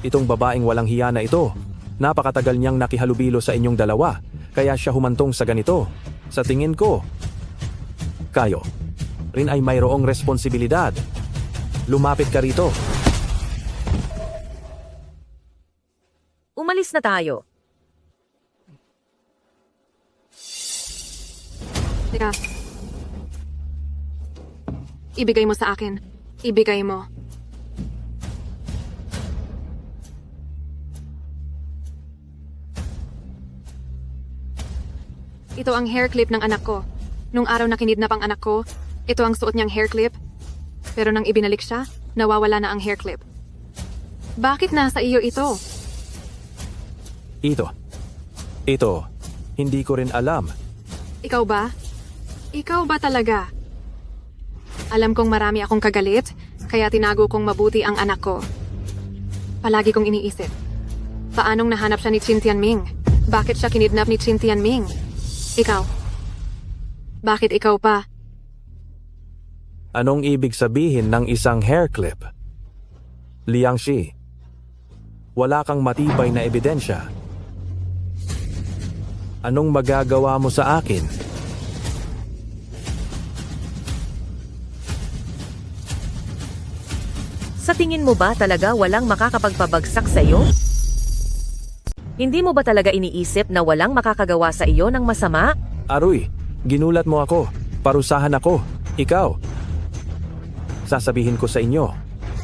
Itong babaeng walang hiya na ito, napakatagal niyang nakihalubilo sa inyong dalawa, kaya siya humantong sa ganito. Sa tingin ko, kayo rin ay mayroong responsibilidad. Lumapit ka rito. Umalis na tayo. Teka. Ibigay mo sa akin. Ibigay mo. Ito ang hair clip ng anak ko. Nung araw na kinidnap ang anak ko, ito ang suot niyang hair clip. Pero nang ibinalik siya, nawawala na ang hair clip. Bakit nasa iyo ito? Ito, hindi ko rin alam. Ikaw ba? Ikaw ba talaga? Alam kong marami akong kagalit, kaya tinago kong mabuti ang anak ko. Palagi kong iniisip, paanong nahanap siya ni Qin Tianming? Bakit siya kinidnap ni Qin Tianming? Ikaw. Bakit ikaw pa? Anong ibig sabihin ng isang hair clip? Liangxi, wala kang matibay na ebidensya. Anong magagawa mo sa akin? Sa tingin mo ba talaga walang makakapagpabagsak sa iyo? Hindi mo ba talaga iniisip na walang makakagawa sa iyo ng masama? Aroy, ginulat mo ako. Parusahan ako. Ikaw. Sasabihin ko sa inyo,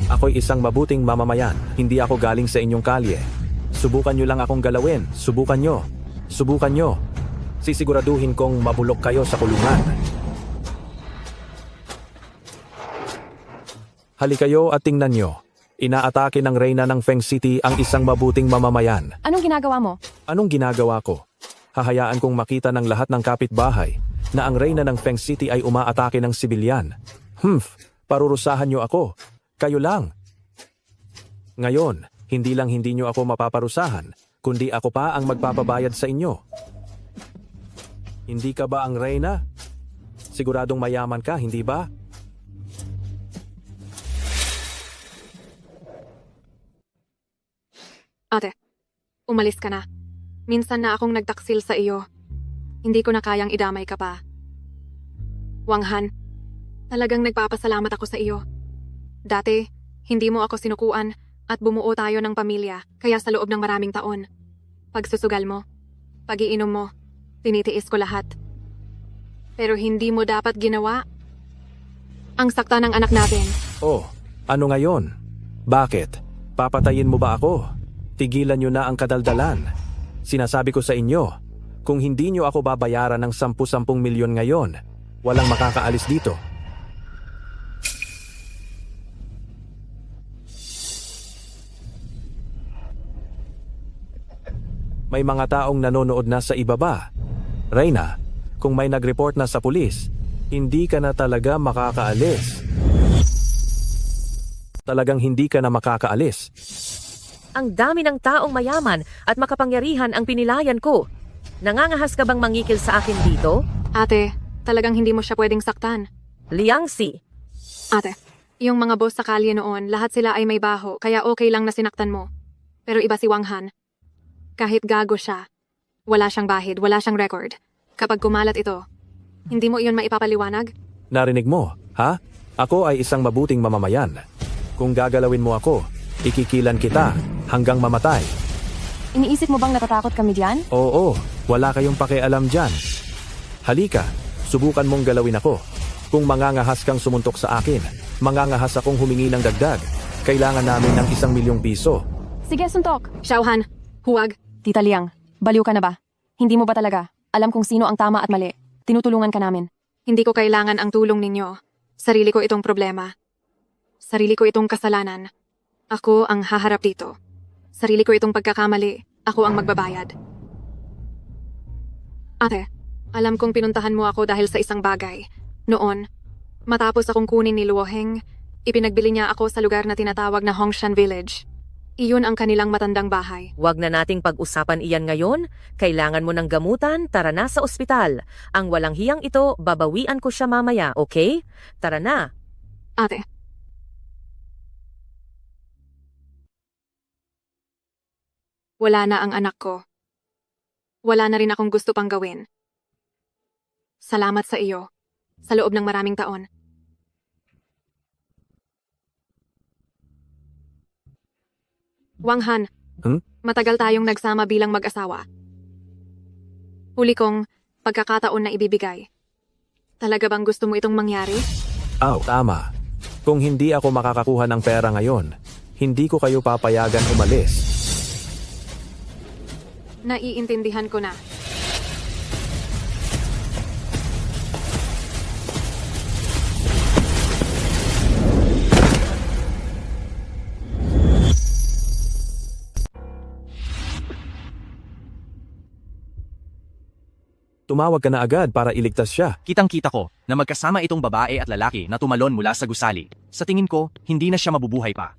ako'y isang mabuting mamamayan. Hindi ako galing sa inyong kalye. Subukan nyo lang akong galawin. Subukan nyo. Subukan nyo. Sisiguraduhin kong mabulok kayo sa kulungan. Halikayo at tingnan nyo. Inaatake ng reyna ng Feng City ang isang mabuting mamamayan. Anong ginagawa mo? Anong ginagawa ko? Hahayaan kong makita ng lahat ng kapitbahay na ang reyna ng Feng City ay umaatake ng sibilyan. Parurusahan nyo ako. Kayo lang. Ngayon, hindi lang hindi nyo ako mapaparusahan, kundi ako pa ang magpapabayad sa inyo. Hindi ka ba ang reyna? Siguradong mayaman ka, hindi ba? Ate, umalis ka na. Minsan na akong nagtaksil sa iyo. Hindi ko na kayang idamay ka pa. Wang Han, talagang nagpapasalamat ako sa iyo. Dati, hindi mo ako sinukuan at bumuo tayo ng pamilya, kaya sa loob ng maraming taon. Pagsusugal mo, pag-iinom mo, tinitiis ko lahat. Pero hindi mo dapat ginawa ang sakta ng anak natin. Oh, ano ngayon? Bakit? Papatayin mo ba ako? Tigilan nyo na ang kadaldalan. Sinasabi ko sa inyo, kung hindi nyo ako babayaran ng 10 milyon ngayon, walang makakaalis dito. May mga taong nanonood na sa ibaba. Reyna, kung may nag-report na sa pulis, hindi ka na talaga makakaalis. Talagang hindi ka na makakaalis. Ang dami ng taong mayaman at makapangyarihan ang pinilayan ko. Nangangahas ka bang mangikil sa akin dito? Ate, talagang hindi mo siya pwedeng saktan. Liangxi. Ate, yung mga boss sa kalye noon, lahat sila ay may baho, kaya okay lang na sinaktan mo. Pero iba si Wang Han. Kahit gago siya, wala siyang bahid, wala siyang record. Kapag kumalat ito, hindi mo iyon maipapaliwanag? Narinig mo, ha? Ako ay isang mabuting mamamayan. Kung gagalawin mo ako, ikikilan kita hanggang mamatay. Iniisip mo bang natatakot kami diyan? Oo, wala kayong pakialam dyan. Halika, subukan mong galawin ako. Kung mangangahas kang sumuntok sa akin, mangangahas akong humingi ng dagdag. Kailangan namin ng 1 milyong piso. Sige, suntok. Xiaohan, huwag. Tita Liang, baliw ka na ba? Hindi mo ba talaga alam kung sino ang tama at mali? Tinutulungan ka namin. Hindi ko kailangan ang tulong ninyo. Sarili ko itong problema. Sarili ko itong kasalanan. Ako ang haharap dito. Sarili ko itong pagkakamali. Ako ang magbabayad. Ate, alam kong pinuntahan mo ako dahil sa isang bagay. Noon, matapos akong kunin ni Luo Heng, ipinagbili niya ako sa lugar na tinatawag na Hongshan Village. Iyon ang kanilang matandang bahay. Huwag na nating pag-usapan iyan ngayon. Kailangan mo ng gamutan, tara na sa ospital. Ang walang hiyang ito, babawian ko siya mamaya, okay? Tara na. Ate. Wala na ang anak ko. Wala na rin akong gusto pang gawin. Salamat sa iyo. Sa loob ng maraming taon. Wang Han, matagal tayong nagsama bilang mag-asawa. Huli kong pagkakataon na ibibigay. Talaga bang gusto mo itong mangyari? Tama. Kung hindi ako makakakuha ng pera ngayon, hindi ko kayo papayagan umalis. Naiintindihan ko na. Tumawag ka na agad para iligtas siya. Kitang-kita ko na magkasama itong babae at lalaki na tumalon mula sa gusali. Sa tingin ko, hindi na siya mabubuhay pa.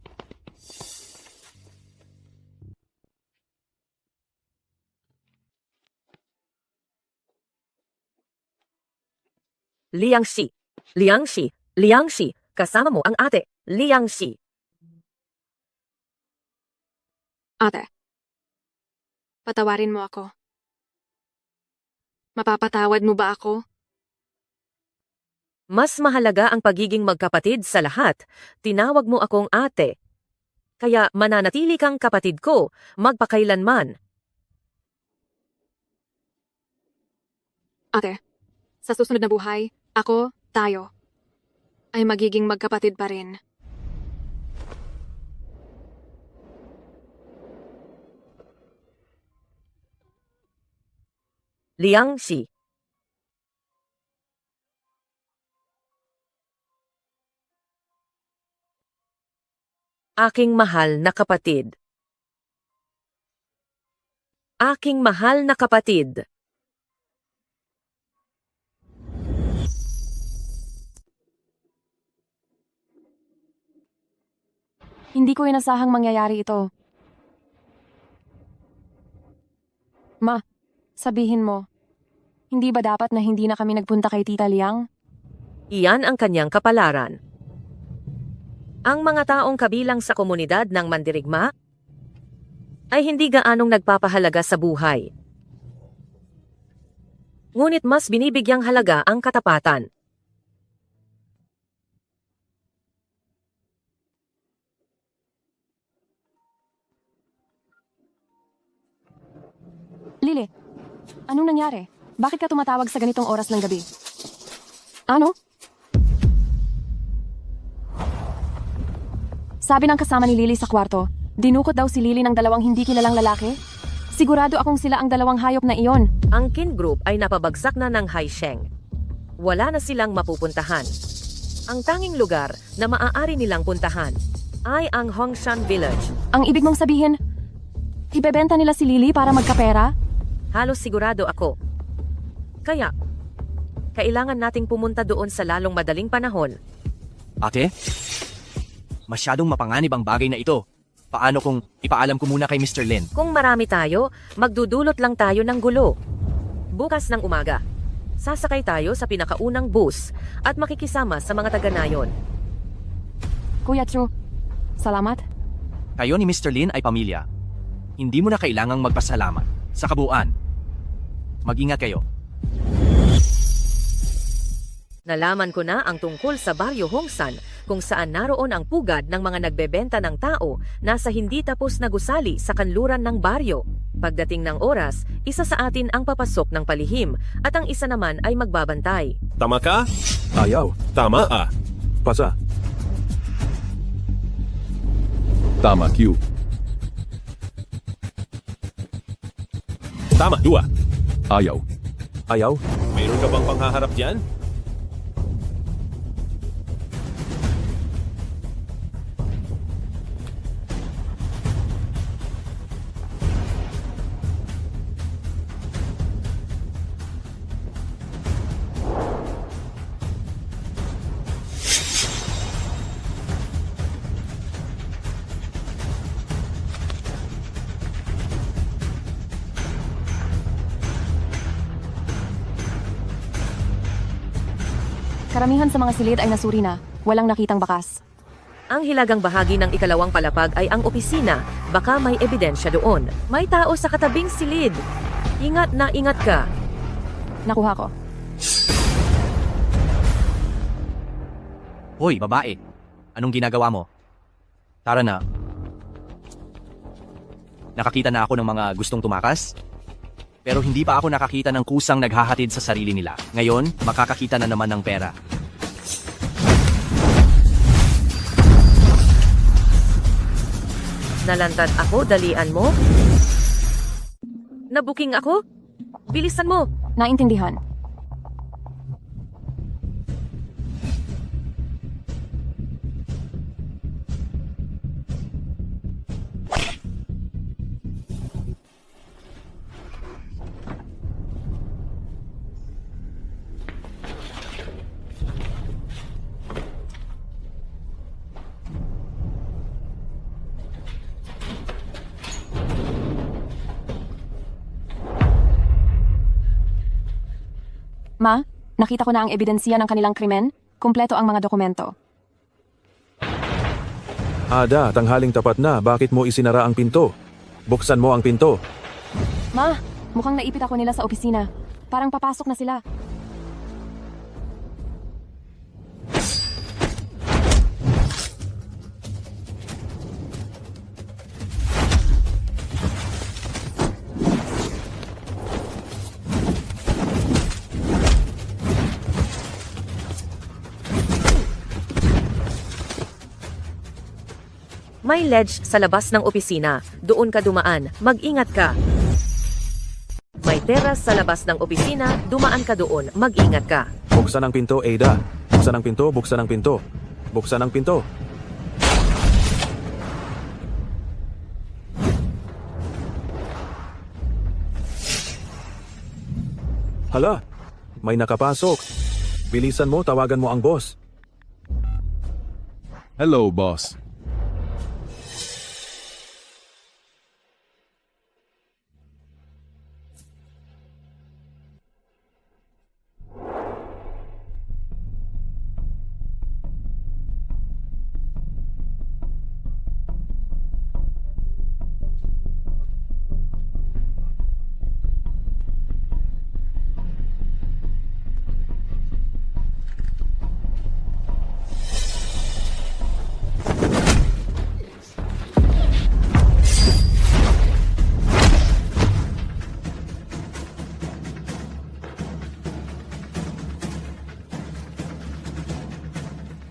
Liangxi, Liangxi, Liangxi, kasama mo ang ate, Liangxi. Ate, patawarin mo ako. Mapapatawad mo ba ako? Mas mahalaga ang pagiging magkapatid sa lahat. Tinawag mo akong ate. Kaya mananatili kang kapatid ko, magpakailanman. Ate, sa susunod na buhay, ako, tayo, ay magiging magkapatid pa rin. Liangxi. Aking mahal na kapatid. Aking mahal na kapatid. Hindi ko inasahang mangyayari ito. Ma, sabihin mo, hindi ba dapat na hindi na kami nagpunta kay Tita Liang? Iyan ang kanyang kapalaran. Ang mga taong kabilang sa komunidad ng mandirigma ay hindi gaanong nagpapahalaga sa buhay. Ngunit mas binibigyang halaga ang katapatan. Lily, anong nangyari? Bakit ka tumatawag sa ganitong oras ng gabi? Ano? Sabi ng kasama ni Lily sa kwarto, dinukot daw si Lily ng dalawang hindi kilalang lalaki? Sigurado akong sila ang dalawang hayop na iyon. Ang Kin Group ay napabagsak na ng Haisheng. Wala na silang mapupuntahan. Ang tanging lugar na maaari nilang puntahan ay ang Hongshan Village. Ang ibig mong sabihin, ibebenta nila si Lily para magkapera? Halos sigurado ako. Kaya, kailangan nating pumunta doon sa lalong madaling panahon. Ate? Masyadong mapanganib ang bagay na ito. Paano kung ipaalam ko muna kay Mr. Lin? Kung marami tayo, magdudulot lang tayo ng gulo. Bukas ng umaga, sasakay tayo sa pinakaunang bus at makikisama sa mga taga-nayon. Kuya Chu, salamat. Kayo ni Mr. Lin ay pamilya. Hindi mo na kailangang magpasalamat. Sa kabuuan, mag-ingat kayo. Nalaman ko na ang tungkol sa Baryo Hongsan kung saan naroon ang pugad ng mga nagbebenta ng tao na sa hindi tapos na gusali sa kanluran ng baryo. Pagdating ng oras, isa sa atin ang papasok ng palihim at ang isa naman ay magbabantay. Tama ka? Ayaw. Tama Pasa. Tama, Q. Tama, 2. Ayaw. Ayaw? Mayroon ka bang panghaharap dyan? Karamihan sa mga silid ay nasuri na. Walang nakitang bakas. Ang hilagang bahagi ng ikalawang palapag ay ang opisina. Baka may ebidensya doon. May tao sa katabing silid. Ingat na ingat ka. Nakuha ko. Hoy, babae. Anong ginagawa mo? Tara na. Nakakita na ako ng mga gustong tumakas? Pero hindi pa ako nakakita ng kusang naghahatid sa sarili nila. Ngayon, makakakita na naman ng pera. Nalantad ako, dalian mo? Nabuking ako? Bilisan mo! Naintindihan. Ma, nakita ko na ang ebidensya ng kanilang krimen. Kumpleto ang mga dokumento. Ada, tanghaling tapat na. Bakit mo isinara ang pinto? Buksan mo ang pinto. Ma, mukhang naipit ako nila sa opisina. Parang papasok na sila. May ledge sa labas ng opisina. Doon ka dumaan. Mag-ingat ka. May teras sa labas ng opisina. Dumaan ka doon. Mag-ingat ka. Buksan ang pinto, Ada. Buksan ang pinto, buksan ang pinto. Buksan ang pinto. Hala, may nakapasok. Bilisan mo, tawagan mo ang boss. Hello, boss.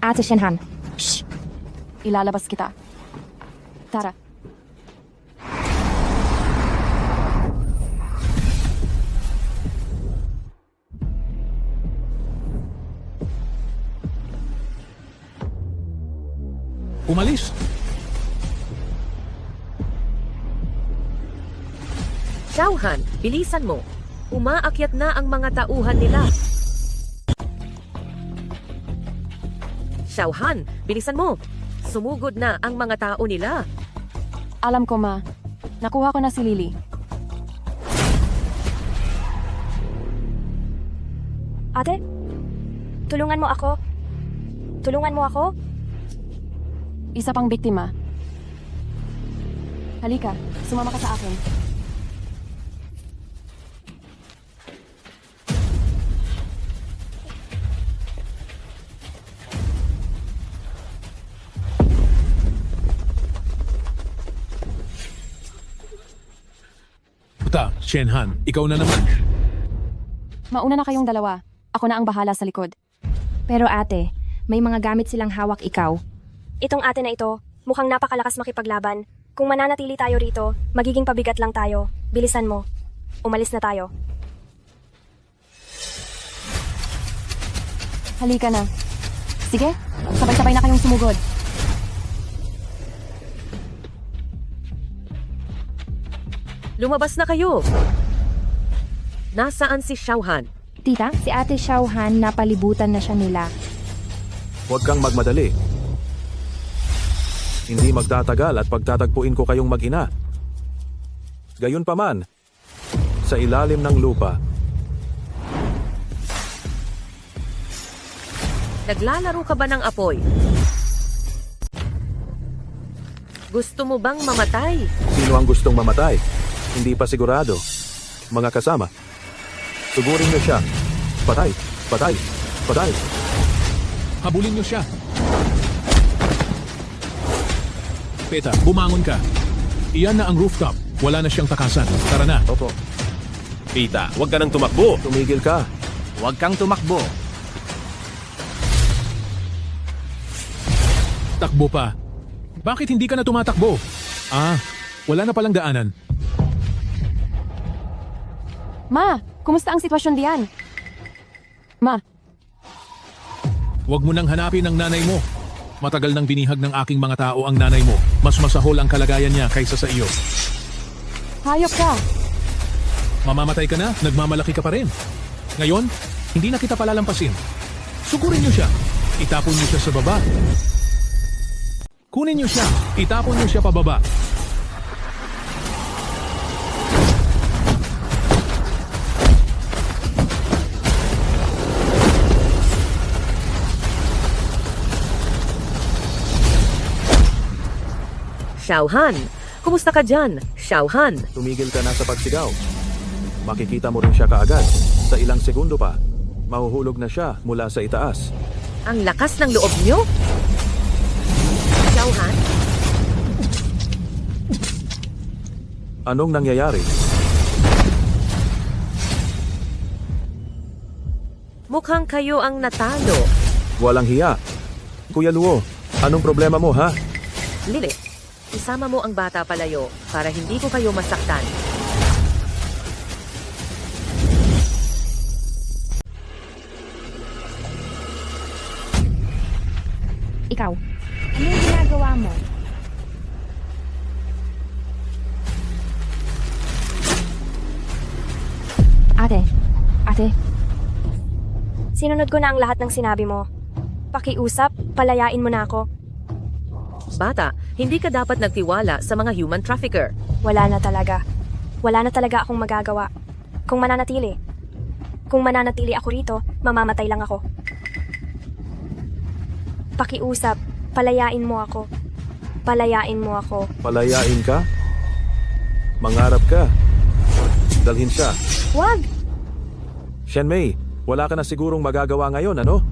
Ate Shenhan. Shh! Ilalabas kita. Tara. Umalis! Xiaohan, bilisan mo. Umaakyat na ang mga tauhan nila. Xiaohan, bilisan mo. Sumugod na ang mga tao nila. Alam ko, Ma. Nakuha ko na si Lily. Ate? Tulungan mo ako. Tulungan mo ako. Isa pang biktima. Halika, sumama ka sa akin. Puta, Shenhan, ikaw na naman. Mauna na kayong dalawa. Ako na ang bahala sa likod. Pero ate, may mga gamit silang hawak ikaw. Itong ate na ito, mukhang napakalakas makipaglaban. Kung mananatili tayo rito, magiging pabigat lang tayo. Bilisan mo. Umalis na tayo. Halika na. Sige, sabay-sabay na kayong sumugod. Lumabas na kayo. Nasaan si Xiaohan? Tita, si ate Xiaohan napalibutan na siya nila. Huwag kang magmadali. Hindi magtatagal at pagtatagpuin ko kayong mag-ina. Gayunpaman, sa ilalim ng lupa, Naglalaro ka ba ng apoy? Gusto mo bang mamatay? Sino ang gustong mamatay? Hindi pa sigurado. Mga kasama. Sugurin niyo siya. Patay, patay, patay. Habulin niyo siya. Peta, bumangon ka. Iyan na ang rooftop. Wala na siyang takasan. Tara na. Opo. Pita, huwag ka nang tumakbo. Tumigil ka. Huwag kang tumakbo. Takbo pa. Bakit hindi ka na tumatakbo? Ah, wala na palang daanan. Ma, kumusta ang sitwasyon diyan? Ma, Huwag mo nang hanapin ang nanay mo. Matagal nang binihag ng aking mga tao ang nanay mo. Mas masahol ang kalagayan niya kaysa sa iyo. hayop ka. Mamamatay ka na, nagmamalaki ka pa rin. Ngayon, hindi na kita palalampasin. Sugurin niyo siya. Itapon niyo siya sa baba. Kunin niyo siya. Itapon niyo siya pababa. Xiaohan, kumusta ka dyan? Xiaohan, Tumigil ka na sa pagsigaw. Makikita mo rin siya kaagad. Sa ilang segundo pa, mahuhulog na siya mula sa itaas. ang lakas ng loob niyo? Xiaohan, Anong nangyayari? mukhang kayo ang natalo. Walang hiya. Kuya Luo, anong problema mo ha? Lili, isama mo ang bata palayo para hindi ko kayo masaktan. Ikaw, ano yung ginagawa mo? Ate. Sinunod ko na ang lahat ng sinabi mo. Pakiusap, palayain mo na ako. Bata, hindi ka dapat nagtiwala sa mga human trafficker. Wala na talaga. Wala na talaga akong magagawa. Kung mananatili ako rito, mamamatay lang ako. Pakiusap, palayain mo ako. Palayain mo ako. Palayain ka? Mangarap ka? Dalhin siya. Wag! Shenmei, wala ka na sigurong magagawa ngayon, ano?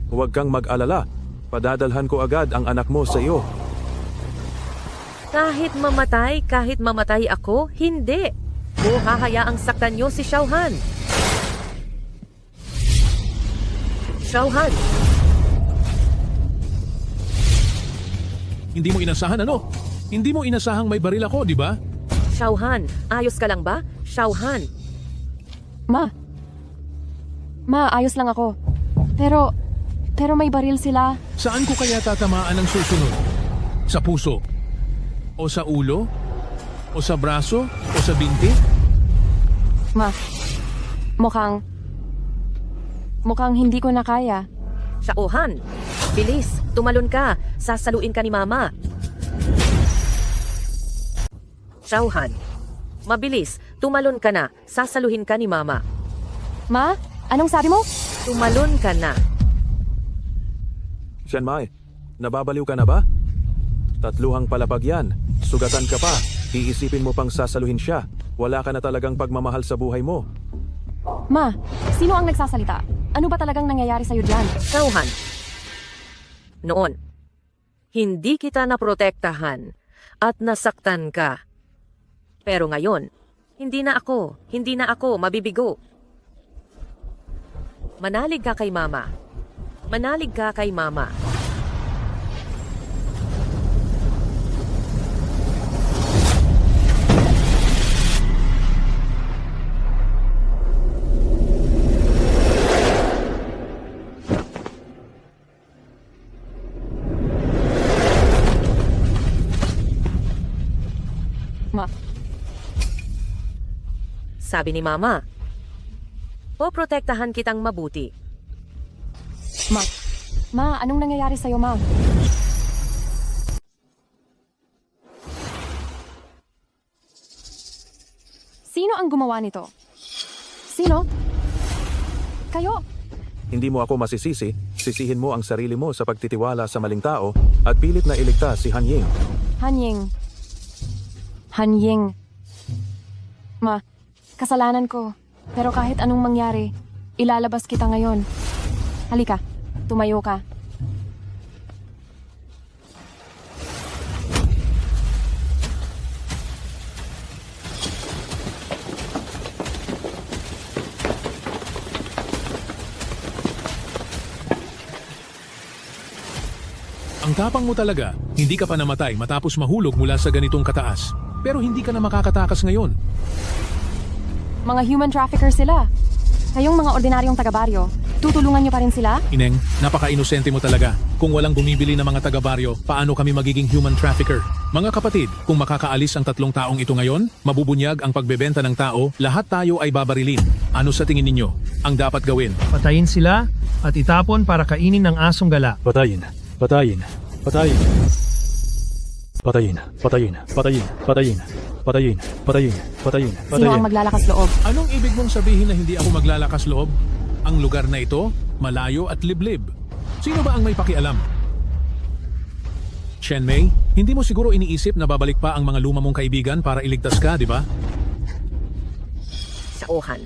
Huwag kang mag-alala. Padadalhan ko agad ang anak mo sa iyo. Kahit mamatay ako, hindi. O hahayaang saktan niyo si Xiaohan. Xiaohan, Hindi mo inasahan ano? Hindi mo inasahang may baril ako, di ba? Xiaohan, ayos ka lang ba? Xiaohan, Ma, ayos lang ako. Pero may baril sila. Saan ko kaya tatamaan ang susunod? Sa puso? O sa ulo? O sa braso? O sa binti? Ma, mukhang hindi ko na kaya. Xiaohan, bilis, tumalon ka. Sasaluin ka ni Mama. Xiaohan, mabilis, tumalon ka na. Sasaluhin ka ni Mama. Ma, anong sabi mo? Tumalon ka na. Shenmei, nababaliw ka na ba? Tatluhang palapag yan. Sugatan ka pa. Iisipin mo pang sasaluhin siya. Wala ka na talagang pagmamahal sa buhay mo. Ma, sino ang nagsasalita? Ano ba talagang nangyayari sa'yo dyan? Xiaohan, noon, hindi kita naprotektahan at nasaktan ka. Pero ngayon, hindi na ako mabibigo. Manalig ka kay Mama. Manalig ka kay Mama. Ma, Sabi ni Mama, poprotektahan kitang mabuti. Ma, anong nangyayari sa'yo, Ma? Sino ang gumawa nito? Sino? Kayo? Hindi mo ako masisisi. Pagsisihin mo ang sarili mo sa pagtitiwala sa maling tao at pilit na iligtas si Han Ying. Han Ying. Han Ying. Ma, kasalanan ko. Pero kahit anong mangyari, ilalabas kita ngayon. Halika, tumayo ka. Ang tapang mo talaga, hindi ka pa namatay matapos mahulog mula sa ganitong kataas. Pero hindi ka na makakatakas ngayon. Mga human trafficker sila. Kayong mga ordinaryong taga-baryo, tutulungan niyo pa rin sila? Ineng, napaka-inosente mo talaga. Kung walang bumibili ng mga taga-baryo, paano kami magiging human trafficker? Mga kapatid, kung makakaalis ang 3 taong ito ngayon, mabubunyag ang pagbebenta ng tao, lahat tayo ay babarilin. Ano sa tingin ninyo ang dapat gawin? Patayin sila at itapon para kainin ng asong gala. Patayin. Patayin. Patayin. Patayin. Patayin. Patayin. Patayin. Patayin. Patayin. Patayin. Sino ang maglalakas loob? Anong ibig mong sabihin na hindi ako maglalakas loob? Ang lugar na ito, malayo at liblib. Sino ba ang may pakialam? Chen Mei, hindi mo siguro iniisip na babalik pa ang mga luma mong kaibigan para iligtas ka, di ba? Xiaohan,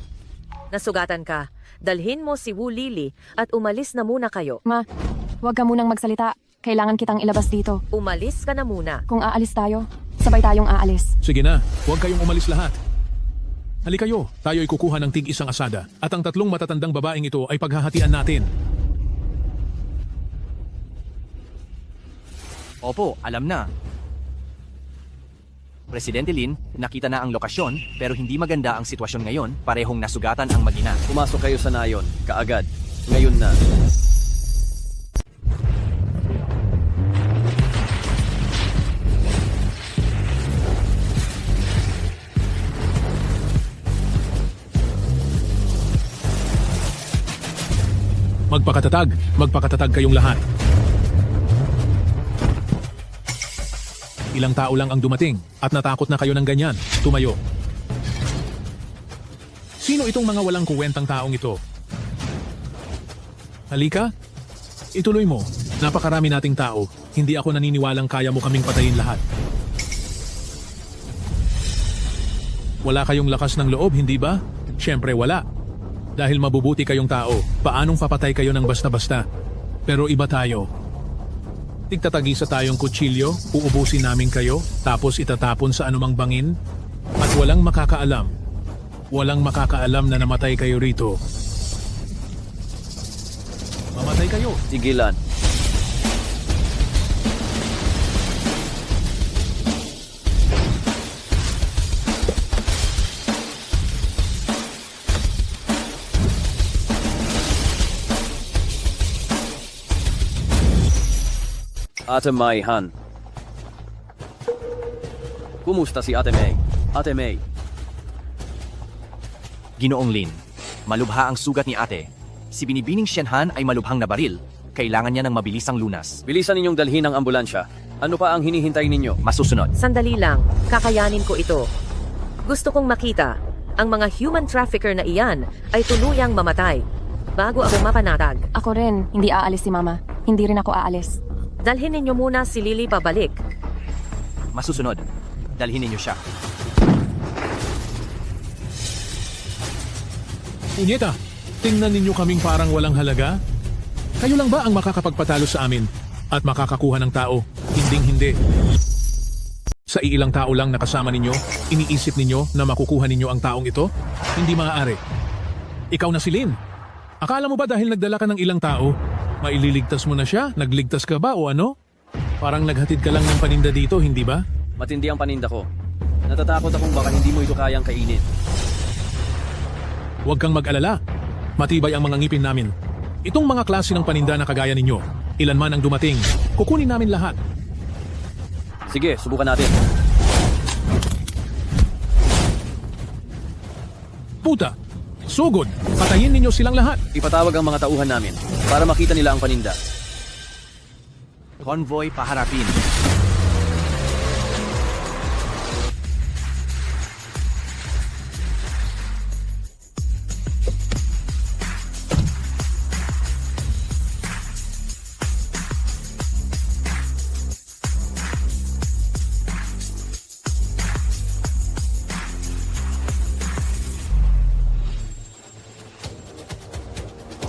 nasugatan ka. Dalhin mo si Wu Lili at umalis na muna kayo. Ma, huwag ka munang magsalita. Kailangan kitang ilabas dito. Umalis ka na muna. Kung aalis tayo, sabay tayong aalis. Sige na, huwag kayong umalis lahat. Halika kayo, tayo ay kukuha ng tig-isang asada at ang 3 matatandang babaeng ito ay paghahatian natin. Opo, alam na. Presidente Lin, nakita na ang lokasyon pero hindi maganda ang sitwasyon ngayon. Parehong nasugatan ang mag-ina. Pumasok kayo sa nayon, kaagad. Ngayon na. Magpakatatag kayong lahat. Ilang tao lang ang dumating at natakot na kayo ng ganyan. Tumayo. Sino itong mga walang kuwentang taong ito? Halika, ituloy mo. Napakarami nating tao. Hindi ako naniniwalang kaya mo kaming patayin lahat. Wala kayong lakas ng loob, hindi ba? Siyempre wala. Dahil mabubuti kayong tao, paanong papatay kayo ng basta-basta? Pero iba tayo. Tigtatagisa tayong kutsilyo, uubusin namin kayo, tapos itatapon sa anumang bangin, at walang makakaalam. Walang makakaalam na namatay kayo rito. Mamatay kayo. Tigilan. Ate May Han. Kumusta si Ate May? Ate May. Ginoong Lin, malubha ang sugat ni ate. Si Binibining Shenhan ay malubhang na baril. Kailangan niya ng mabilisang lunas. Bilisan ninyong dalhin ang ambulansya. Ano pa ang hinihintay ninyo? Masusunod. Sandali lang, kakayanin ko ito. Gusto kong makita, ang mga human trafficker na iyan ay tuluyang mamatay bago ako mapanatag. Ako rin, hindi aalis si Mama. Hindi rin ako aalis. Dalhin ninyo muna si Lily pabalik. Masusunod. Dalhin ninyo siya. Punyeta, tingnan ninyo kaming parang walang halaga? Kayo lang ba ang makakapagpatalo sa amin at makakakuha ng tao? Hinding-hindi. Sa ilang tao lang nakasama ninyo, iniisip ninyo na makukuha ninyo ang taong ito? Hindi maaari. Ikaw na si Lin. Akala mo ba dahil nagdala ka ng ilang tao, maililigtas mo na siya? Nagligtas ka ba o ano? Parang naghatid ka lang ng paninda dito, hindi ba? Matindi ang paninda ko. Natatakot akong baka hindi mo ito kayang kainin. Huwag kang mag-alala. Matibay ang mga ngipin namin. Itong mga klase ng paninda na kagaya ninyo, ilan man ang dumating, kukunin namin lahat. Sige, subukan natin. Puta! Sugod! Patayin ninyo silang lahat! Ipatawag ang mga tauhan namin para makita nila ang paninda. Convoy paharapin.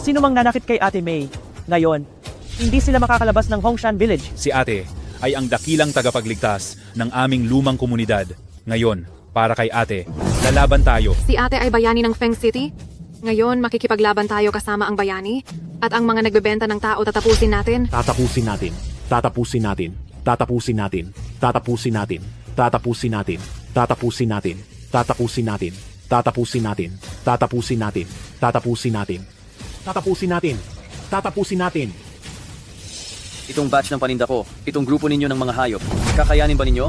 Sino mang nanakit kay Ate May? Ngayon, hindi sila makakalabas ng Hongshan Village. Si Ate ay ang dakilang tagapagligtas ng aming lumang komunidad. Ngayon, para kay Ate, lalaban tayo. Si ate ay bayani ng Feng City. Ngayon, makikipaglaban tayo kasama ang bayani. At ang mga nagbebenta ng tao tatapusin natin. Tatapusin natin. Tatapusin natin. Tatapusin natin. Tatapusin natin. Tatapusin natin. Tatapusin natin. Tatapusin natin. Tatapusin natin. Tatapusin natin. Tatapusin natin. Tatapusin natin. Tatapusin natin. Itong batch ng paninda ko, itong grupo ninyo ng mga hayop, kakayanin ba ninyo?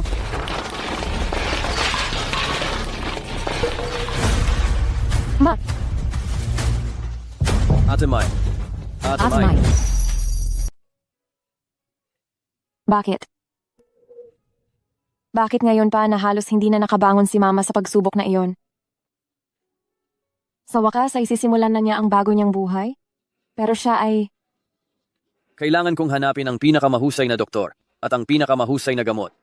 Ma! Ate Mai. Ate Mai. Bakit? Bakit ngayon pa na halos hindi na nakabangon si Mama sa pagsubok na iyon? Sa wakas ay sisimulan na niya ang bago niyang buhay? Pero siya ay... Kailangan kong hanapin ang pinakamahusay na doktor at ang pinakamahusay na gamot.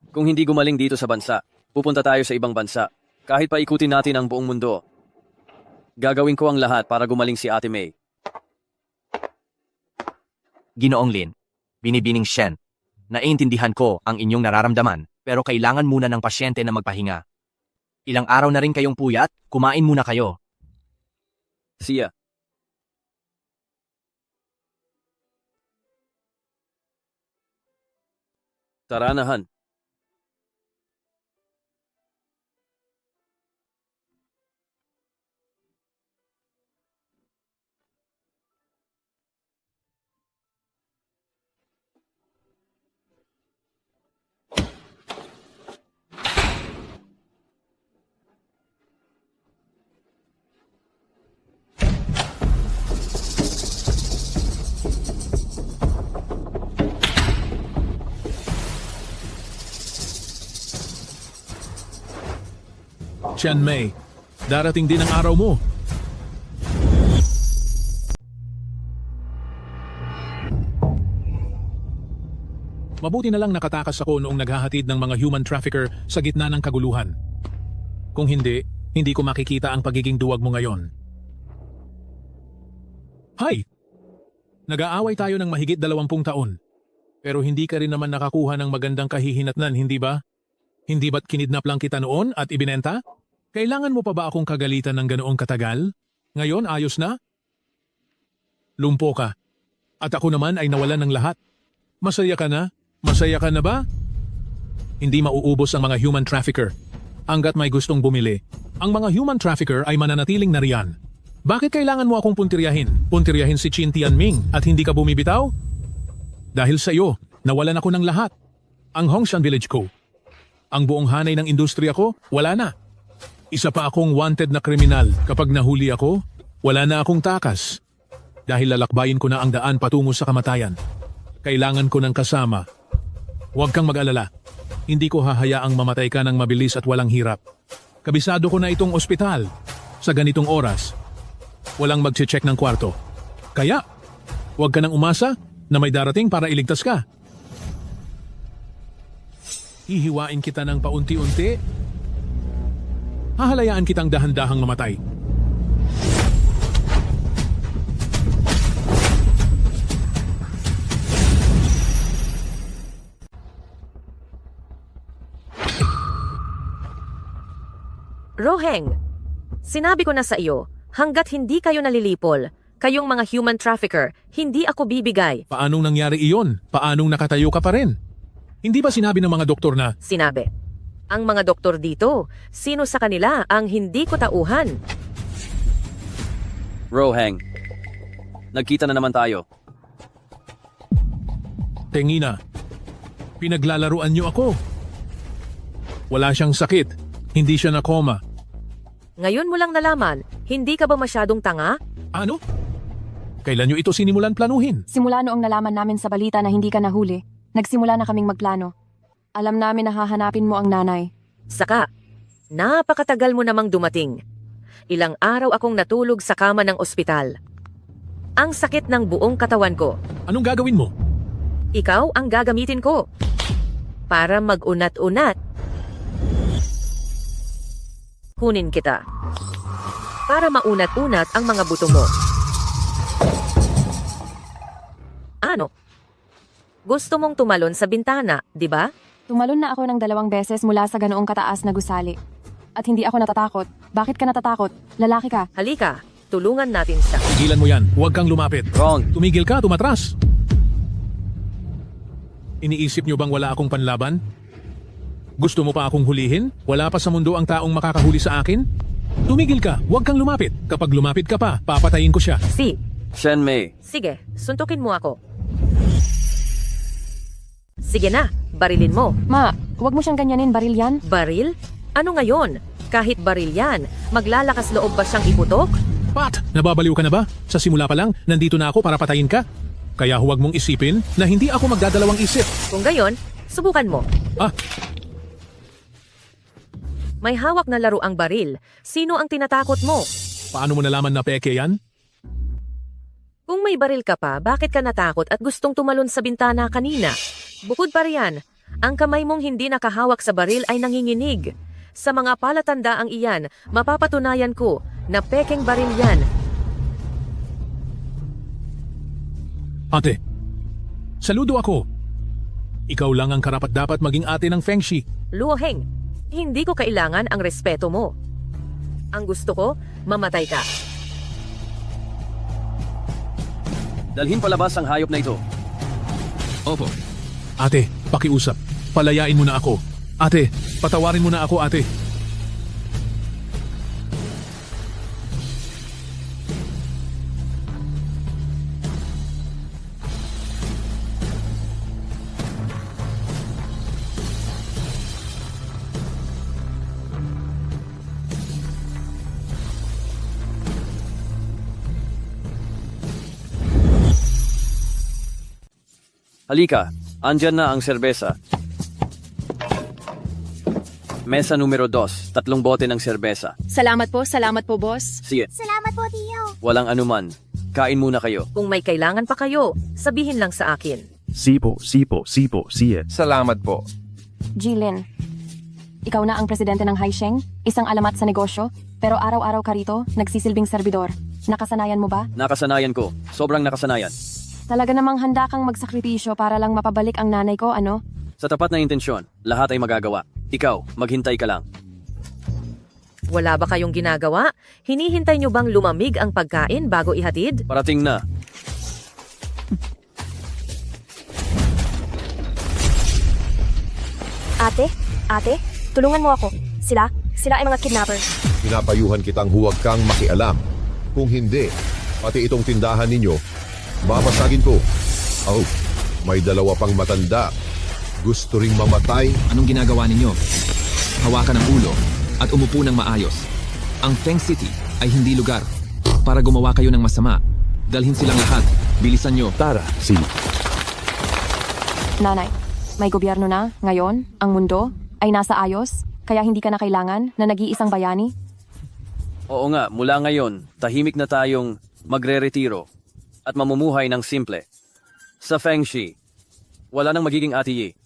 Kung hindi gumaling dito sa bansa, pupunta tayo sa ibang bansa. Kahit pa ikutin natin ang buong mundo. Gagawin ko ang lahat para gumaling si Ate May. Ginoong Lin, binibining Shen, naiintindihan ko ang inyong nararamdaman, pero kailangan muna ng pasyente na magpahinga. Ilang araw na rin kayong puyat, kumain muna kayo. Siya. Taranahan. Chen Mei, darating din ang araw mo. Mabuti na lang nakatakas ako noong naghahatid ng mga human trafficker sa gitna ng kaguluhan. Kung hindi, hindi ko makikita ang pagiging duwag mo ngayon. Hay! Nag-aaway tayo ng mahigit 20 taon. Pero hindi ka rin naman nakakuha ng magandang kahihinatnan, hindi ba? Hindi ba't kinidnap lang kita noon at ibinenta? Kailangan mo pa ba akong kagalitan ng ganoong katagal? Ngayon, ayos na? Lumpo ka. At ako naman ay nawalan ng lahat. Masaya ka na? Masaya ka na ba? Hindi mauubos ang mga human trafficker. Hanggat may gustong bumili, ang mga human trafficker ay mananatiling nariyan. Bakit kailangan mo akong puntiryahin? Puntiryahin si Qin Tianming at hindi ka bumibitaw? Dahil sa iyo, nawalan ako ng lahat. Ang Hongshan Village ko. Ang buong hanay ng industriya ko, wala na. Isa pa akong wanted na kriminal. Kapag nahuli ako, wala na akong takas. Dahil lalakbayin ko na ang daan patungo sa kamatayan. Kailangan ko ng kasama. Huwag kang mag-alala. Hindi ko hahayaang mamatay ka ng mabilis at walang hirap. Kabisado ko na itong ospital. Sa ganitong oras, walang mag-check ng kwarto. Kaya, huwag ka nang umasa na may darating para iligtas ka. Hihiwain kita ng paunti-unti. Hahalayaan kitang dahan-dahang mamatay. Roheng, sinabi ko na sa iyo, hanggat hindi kayo nalilipol, kayong mga human trafficker, hindi ako bibigay. Paanong nangyari iyon? Paanong nakatayo ka pa rin? Hindi ba sinabi ng mga doktor na... Sinabi. Ang mga doktor dito, sino sa kanila ang hindi ko tauhan? Roheng, nagkita na naman tayo. Tengina, pinaglalaruan niyo ako. Wala siyang sakit, hindi siya na koma. Ngayon mo lang nalaman, hindi ka ba masyadong tanga? Ano? Kailan niyo ito sinimulan planuhin? Simula noong nalaman namin sa balita na hindi ka nahuli, nagsimula na kaming magplano. Alam namin na hahanapin mo ang nanay. Saka, napakatagal mo namang dumating. Ilang araw akong natulog sa kama ng ospital. Ang sakit ng buong katawan ko. Anong gagawin mo? Ikaw ang gagamitin ko. Para mag-unat-unat. Kunin kita. Para maunat-unat ang mga buto mo. Gusto mong tumalon sa bintana, di ba? Tumalon na ako ng 2 beses mula sa ganoong kataas na gusali. At hindi ako natatakot. Bakit ka natatakot? Lalaki ka. Halika, tulungan natin siya. Tigilan mo yan. Huwag kang lumapit. Wrong. Tumigil ka, tumatras. Iniisip nyo bang wala akong panlaban? Gusto mo pa akong hulihin? Wala pa sa mundo ang taong makakahuli sa akin? Tumigil ka, huwag kang lumapit. Kapag lumapit ka pa, papatayin ko siya. Shen Mei. Sige, suntukin mo ako. Sige na, barilin mo. Ma, huwag mo siyang ganyanin, baril yan. Baril? Ano ngayon? Kahit baril yan, maglalakas loob ba siyang iputok? Pat, nababaliw ka na ba? Sa simula pa lang, nandito na ako para patayin ka. Kaya huwag mong isipin na hindi ako magdadalawang isip. Kung gayon, subukan mo. May hawak na laro ang baril. Sino ang tinatakot mo? Paano mo nalaman na peke yan? Kung may baril ka pa, bakit ka natakot at gustong tumalon sa bintana kanina? Bukod pa riyan, ang kamay mong hindi nakahawak sa baril ay nanginginig. Sa mga palatandaang iyan, mapapatunayan ko na pekeng baril yan. Ate, saludo ako. Ikaw lang ang karapat-dapat maging ate ng Feng Shi. Luo Heng, hindi ko kailangan ang respeto mo. Ang gusto ko, mamatay ka. Dalhin palabas ang hayop na ito. Opo. Ate, pakiusap. Palayain mo na ako. Ate, patawarin mo na ako, ate. Halika, andyan na ang serbesa. Mesa numero 2, 3 bote ng serbesa. Salamat po, boss. Sige, Salamat po, Tio. walang anuman. Kain muna kayo. Kung may kailangan pa kayo, sabihin lang sa akin. Sipo, siye. Salamat po. Jilin, ikaw na ang presidente ng Haisheng, isang alamat sa negosyo, pero araw-araw ka rito, nagsisilbing serbidor. Nakasanayan mo ba? Nakasanayan ko. Sobrang nakasanayan. Talaga namang handa kang magsakripisyo para lang mapabalik ang nanay ko, ano? Sa tapat na intensyon, lahat ay magagawa. Ikaw, maghintay ka lang. Wala ba kayong ginagawa? Hinihintay nyo bang lumamig ang pagkain bago ihatid? Parating na. Ate, tulungan mo ako. Sila ay mga kidnappers. Pinapayuhan kitang huwag kang makialam. Kung hindi, pati itong tindahan ninyo, babasagin ko. Oh, may 2 pang matanda. Gusto ring mamatay. Anong ginagawa ninyo? Hawakan ang ulo at umupo ng maayos. Ang Feng City ay hindi lugar para gumawa kayo ng masama. Dalhin silang lahat. Bilisan nyo. Tara, Nanay, may gobyerno na, ngayon, ang mundo, ay nasa ayos, kaya hindi ka na kailangan na nag-iisang bayani? Oo nga, mula ngayon, tahimik na tayong magre-retiro at mamumuhay ng simple. Sa Feng Shi, wala nang magiging atiye.